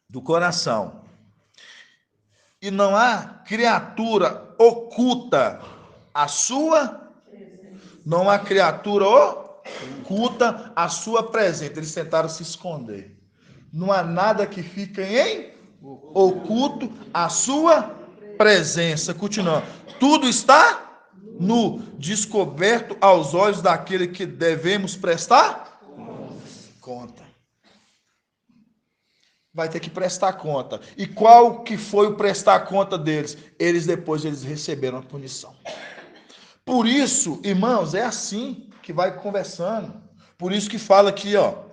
Do coração. e não há criatura oculta a sua, não há criatura oculta a sua presença. Eles tentaram se esconder. Não há nada que fica em oculto a sua presença. Continuando. Tudo está nu, descoberto aos olhos daquele que devemos prestar conta. Vai ter que prestar conta. E qual que foi o prestar conta deles? Eles receberam a punição. Por isso, irmãos, é assim que vai conversando. Por isso que fala aqui, ó,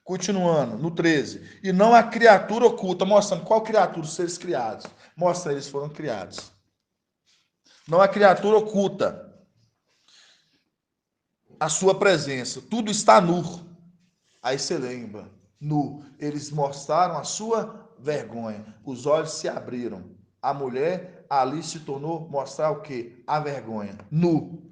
continuando, no 13. E não há criatura oculta, mostrando qual criatura, os seres criados. Mostra, eles foram criados. Não há criatura oculta a sua presença. Tudo está nu. Aí você lembra. Nu. Eles mostraram a sua vergonha. Os olhos se abriram. A mulher ali se tornou mostrar o quê? A vergonha. Nu.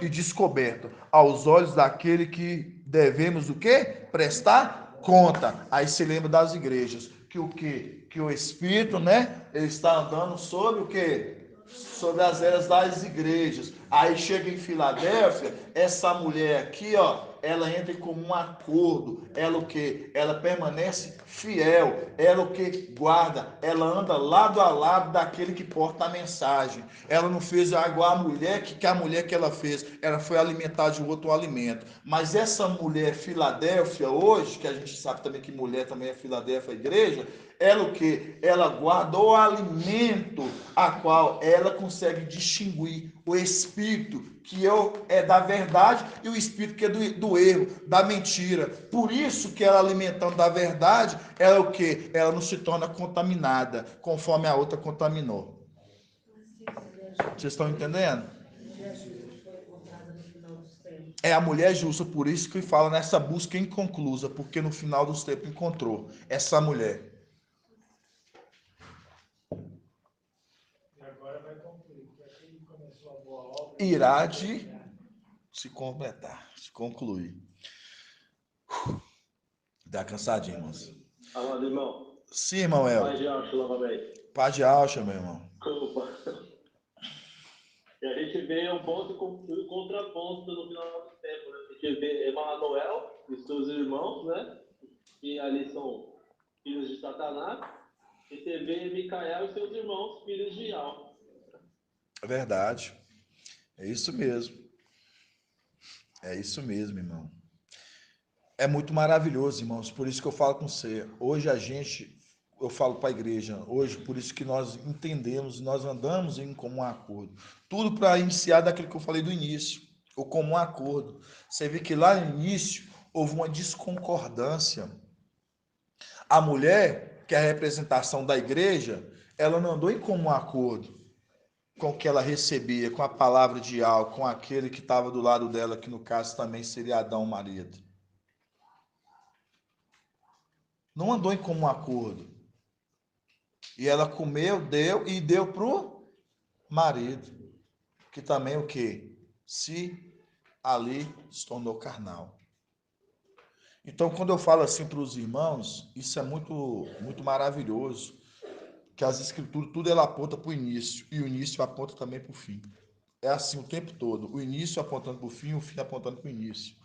E descoberto aos olhos daquele que devemos o quê? Prestar conta. Aí se lembra das igrejas. Que o quê? Que o Espírito, né? Ele está andando sobre o quê? Sobre as eras das igrejas. Aí chega em Filadélfia, essa mulher aqui, ó, ela entra como um acordo. Ela o quê? Ela permanece fiel. Ela o quê? Guarda. Ela anda lado a lado daquele que porta a mensagem. Ela não fez igual a mulher, que a mulher que ela fez, ela foi alimentar de outro alimento. Mas essa mulher Filadélfia hoje, que a gente sabe também que mulher também é Filadélfia, a igreja, ela o quê? Ela guarda o alimento a qual ela consegue distinguir o espírito que é da verdade e o espírito que é do erro, da mentira. Por isso que ela alimentando da verdade, ela é o quê? Ela não se torna contaminada, conforme a outra contaminou. Vocês estão entendendo? É a mulher justa, por isso que fala nessa busca inconclusa, porque no final dos tempos encontrou essa mulher. Irá de se completar, se concluir. Dá cansadinho, irmãos. Amado irmão. Sim, irmão El. Paz de Alcha novamente. Paz de Alcha, meu irmão. Desculpa. E a gente vê um ponto e um contraponto no final do tempo, né? Porque vê Emanuel e seus irmãos, né? Que ali são filhos de Satanás. E você vê Micael e seus irmãos, filhos de Al. É verdade. É isso mesmo. É isso mesmo, irmão. É muito maravilhoso, irmãos. Por isso que eu falo com você. Hoje eu falo para a igreja, hoje, por isso que nós entendemos, nós andamos em comum acordo. Tudo para iniciar daquilo que eu falei do início, o comum acordo. Você vê que lá no início houve uma desconcordância. A mulher, que é a representação da igreja, ela não andou em comum acordo com o que ela recebia, com a palavra de algo, com aquele que estava do lado dela, que no caso também seria Adão, o marido. Não andou em comum acordo. E ela comeu, deu e deu para o marido, que também o quê? Ali se tornou carnal. Então, quando eu falo assim para os irmãos, isso é muito, muito maravilhoso. Que as escrituras, tudo ela aponta para o início, e o início aponta também para o fim. É assim o tempo todo, o início apontando para o fim apontando para o início.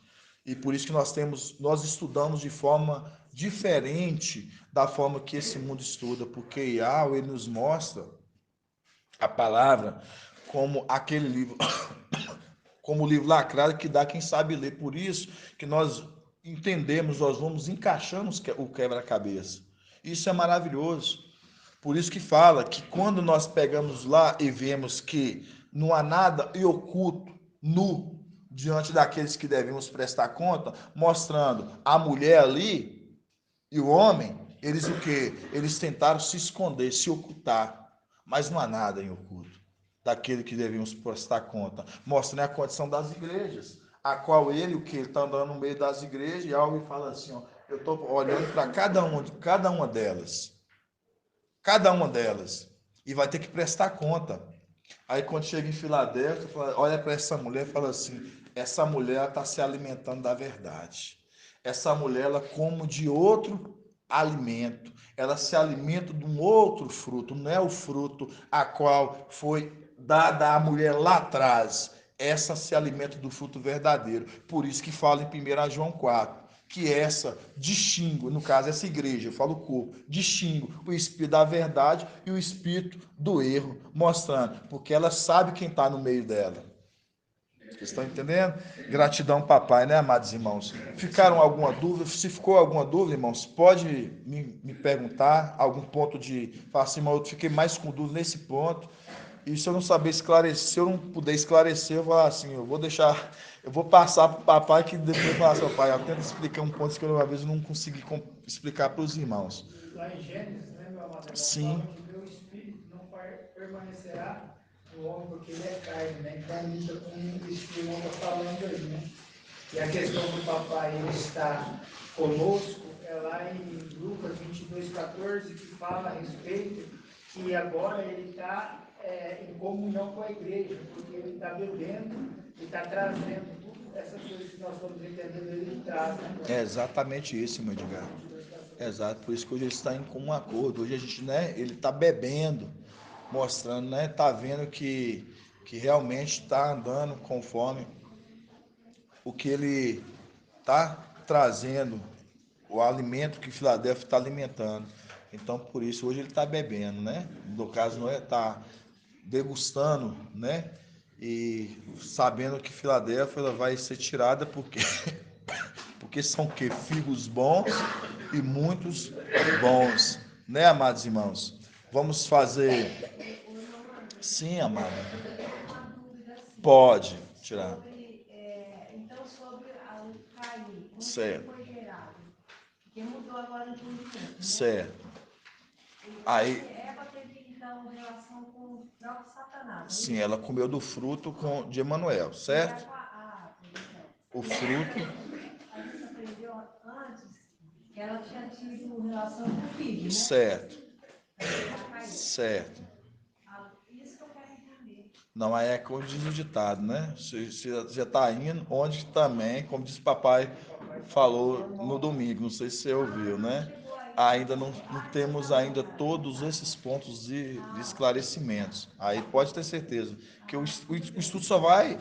E por isso que nós estudamos de forma diferente da forma que esse mundo estuda, porque Yahweh, ele nos mostra a palavra como aquele livro, como o livro lacrado que dá quem sabe ler. Por isso que nós entendemos, nós vamos encaixando o quebra-cabeça. Isso é maravilhoso. Por isso que fala que quando nós pegamos lá e vemos que não há nada e oculto, nu, diante daqueles que devemos prestar conta, mostrando a mulher ali e o homem, eles o quê? Eles tentaram se esconder, se ocultar, mas não há nada em oculto daquele que devemos prestar conta, mostrando a condição das igrejas, a qual ele, o que? Ele está andando no meio das igrejas e algo fala assim, ó, eu estou olhando para cada uma delas. Cada uma delas. E vai ter que prestar conta. Aí quando chega em Filadélfia, olha para essa mulher e fala assim, essa mulher está se alimentando da verdade. Essa mulher, ela come de outro alimento. Ela se alimenta de um outro fruto, não é o fruto a qual foi dada à mulher lá atrás. Essa se alimenta do fruto verdadeiro. Por isso que fala em 1 João 4, que essa distingue, no caso essa igreja, eu falo o corpo, distingue o espírito da verdade e o espírito do erro, mostrando, porque ela sabe quem está no meio dela. Vocês estão entendendo? Gratidão, papai, né, amados irmãos? Ficaram alguma dúvida? Se ficou alguma dúvida, irmãos, pode me perguntar, algum ponto de... Falar assim, irmão, eu fiquei mais com dúvida nesse ponto, e se eu não saber esclarecer, se eu não puder esclarecer, eu vou falar assim, eu vou passar para o papai, que depois falar assim, pai, eu tento explicar um ponto que uma vez eu não consegui explicar para os irmãos. Lá em Gênesis, né, meu amado? Sim. Fala que meu espírito não permanecerá no homem, porque ele é carne, né? Então, isso com isso que o irmão está falando aí, né? E a questão do papai, ele está conosco, é lá em Lucas 22:14, que fala a respeito que agora ele está em comunhão com a igreja, porque ele está bebendo e está trazendo tudo essas coisas que nós estamos entendendo, ele traz. Né? É exatamente isso, meu Edgar. Exato, por isso que hoje ele está em comum acordo. Hoje a gente, né, ele está bebendo, mostrando, né, está vendo que realmente está andando conforme o que ele está trazendo, o alimento que Filadélfia está alimentando. Então, por isso, hoje ele está bebendo, né? No caso, não é está degustando, né? E sabendo que Filadélfia ela vai ser tirada porque são que figos bons e muitos bons, né, amados irmãos? Vamos fazer. Sim, amada. Pode tirar. Então, sobre o Caim, como certo. Foi gerado? Porque mudou agora o entendimento. Certo. Então, Aí. Eva teve, então, relação com o próprio Satanás. Sim, ela comeu do fruto de Emanuel, certo? O fruto. A gente aprendeu antes que ela tinha tido relação com o filho, né? Certo. Certo. Isso que eu quero entender. Não, aí é como diz o ditado, né? Você já está indo onde também, como disse o papai, falou no domingo, não sei se você ouviu, né? Ainda não temos ainda todos esses pontos de esclarecimentos. Aí pode ter certeza que o estudo só vai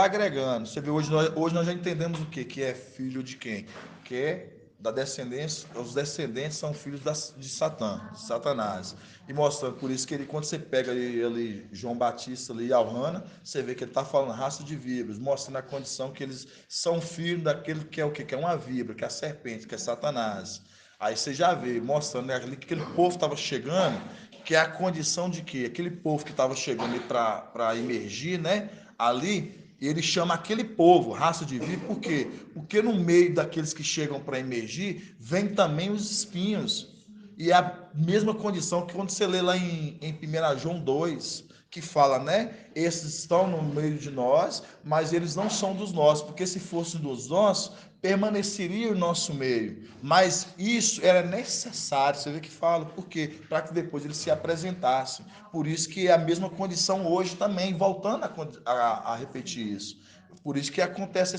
agregando. Você vê, hoje nós já entendemos o quê? Que é filho de quem? Que é da descendência, os descendentes são filhos de Satanás. E mostrando, por isso que ele, quando você pega ele João Batista ali, Alhana, você vê que ele está falando raça de víboras, mostrando a condição que eles são filhos daquele que é o quê? Que é uma víbora, que é a serpente, que é Satanás. Aí você já vê, mostrando, né, que aquele povo estava chegando, que é a condição de que aquele povo que estava chegando para emergir, né, ali, e ele chama aquele povo, raça de víbora, por quê? Porque no meio daqueles que chegam para emergir, vem também os espinhos. E é a mesma condição que quando você lê lá em 1 João 2, que fala, né? Esses estão no meio de nós, mas eles não são dos nossos, porque se fossem dos nossos, permaneceria o nosso meio. Mas isso era necessário, você vê que fala, por quê? Para que depois eles se apresentassem. Por isso que é a mesma condição hoje também, voltando a repetir isso. Por isso que acontece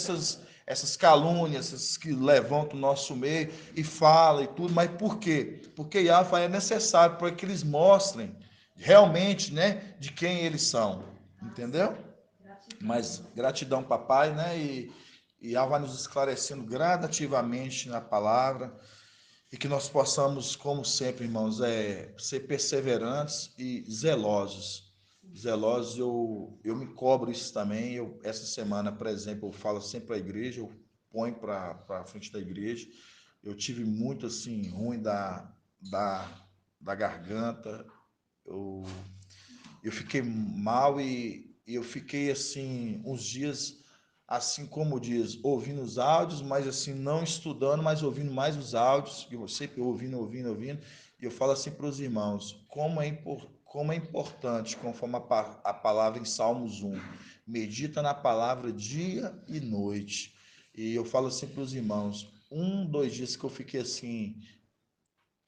essas calúnias, essas que levantam o nosso meio e falam e tudo, mas por quê? Porque Yahvé é necessário para que eles mostrem realmente, né, de quem eles são, entendeu? Mas gratidão, papai, né, e Yahvé nos esclarecendo gradativamente na palavra, e que nós possamos, como sempre, irmãos, ser perseverantes e zelosos. Zelosos, eu me cobro isso também. Essa semana, por exemplo, eu falo sempre à igreja, eu ponho para frente da igreja. Eu tive muito assim, ruim da garganta. Eu fiquei mal e eu fiquei assim, uns dias, assim como diz, ouvindo os áudios, mas assim, não estudando, mas ouvindo mais os áudios, eu sempre ouvindo. E eu falo assim para os irmãos, como é importante, conforme a palavra em Salmos 1, medita na palavra dia e noite. E eu falo assim para os irmãos, 2 dias que eu fiquei assim,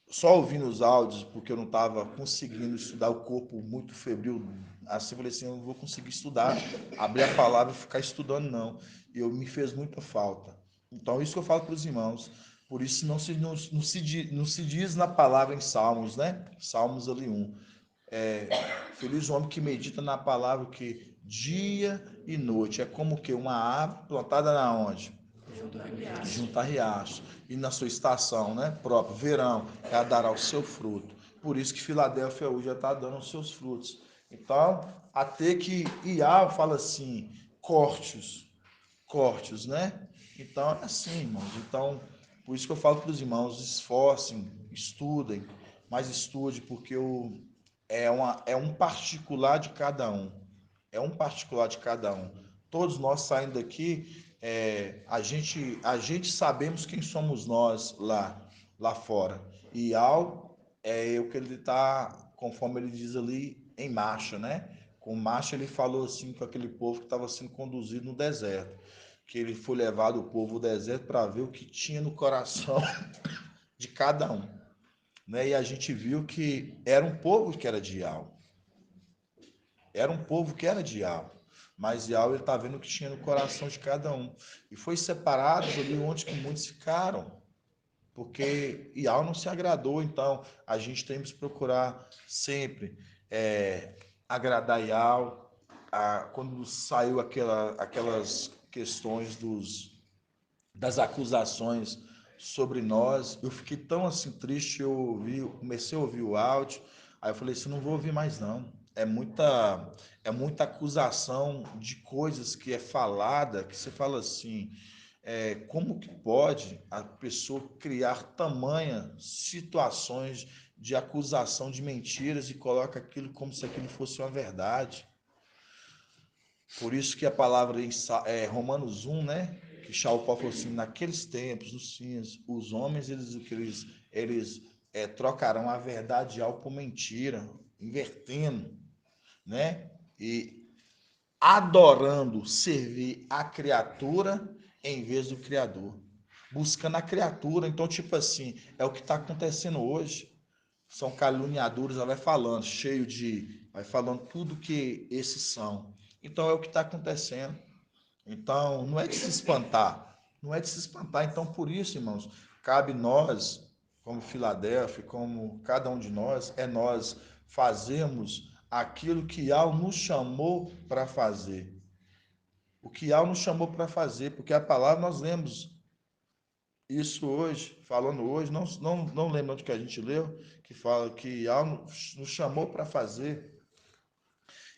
só ouvindo os áudios, porque eu não estava conseguindo estudar, o corpo muito febril, assim, eu falei assim, eu não vou conseguir estudar, abrir a palavra e ficar estudando, não. E me fez muita falta. Então, isso que eu falo para os irmãos, Por isso não se diz na palavra em Salmos, né? Salmos ali 1. Feliz o homem que medita na palavra que dia e noite. É como que uma árvore plantada na onde? Junto a riacho. E na sua estação, né? Próprio, verão, ela dará o seu fruto. Por isso que Filadélfia hoje já está dando os seus frutos. Então, até que Iá fala assim, cortes, né? Então, é assim, irmãos. Então, por isso que eu falo para os irmãos, esforcem, estudem, mas estude, porque é um particular de cada um. É um particular de cada um. Todos nós saindo daqui, a gente sabemos quem somos nós lá fora. E o que ele está, conforme ele diz ali, em marcha, né? Com marcha ele falou assim com aquele povo que estava sendo conduzido no deserto, que ele foi levado o povo ao deserto para ver o que tinha no coração de cada um, né? E a gente viu que era um povo que era de Iau. Era um povo que era de Iau. Mas Iau, ele está vendo o que tinha no coração de cada um. E foi separado ali onde que muitos ficaram, porque Iau não se agradou. Então, a gente tem que procurar sempre agradar Iau. Quando saiu aquelas questões das acusações sobre nós, eu fiquei tão assim triste, comecei a ouvir o áudio, aí eu falei assim, não vou ouvir mais não. É muita acusação de coisas que é falada, que você fala assim, como que pode a pessoa criar tamanha situações de acusação de mentiras e coloca aquilo como se aquilo fosse uma verdade? Por isso que a palavra em Romanos 1, né? Que Paulo falou assim, naqueles tempos, nos fins, os homens, eles trocarão a verdade por mentira, invertendo, né? E adorando servir a criatura em vez do Criador. Buscando a criatura. Então, tipo assim, é o que está acontecendo hoje. São caluniadores, ela vai falando, vai falando tudo que esses são. Então, é o que está acontecendo. Então, não é de se espantar. Não é de se espantar. Então, por isso, irmãos, cabe nós, como Filadélfia, como cada um de nós fazermos aquilo que Iau nos chamou para fazer. O que Iau nos chamou para fazer, porque a palavra nós lemos isso hoje, falando hoje, não lembro onde que a gente leu, que fala que Iau nos chamou para fazer.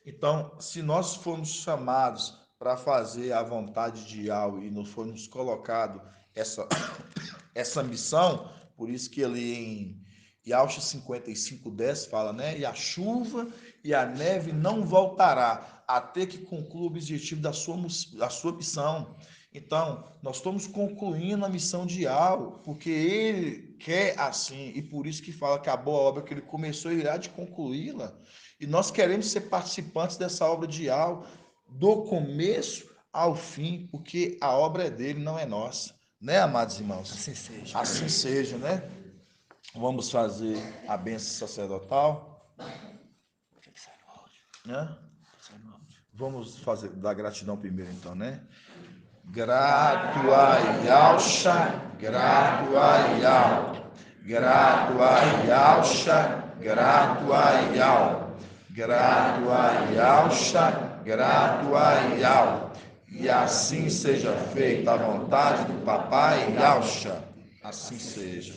Então, se nós formos chamados para fazer a vontade de Iau e nos formos colocado essa missão, por isso que ali em Iauxa 55:10 fala, né? E a chuva e a neve não voltará até que conclua o objetivo da sua missão. Então, nós estamos concluindo a missão de Iau, porque ele quer assim, e por isso que fala que a boa obra que ele começou, ele irá de concluí-la. E nós queremos ser participantes dessa obra de Iau, do começo ao fim, porque a obra é dele, não é nossa. Né, amados irmãos? Assim seja. Assim seja, né? Vamos fazer a bênção sacerdotal. Né? Vamos fazer da gratidão primeiro, então, né? Grato a Yahshua, grato a Yahweh, grato a Yahshua, grato a Yahweh, grato a Yahshua, grato a Yahweh. E assim seja feita a vontade do Papai Yahshua. Assim seja.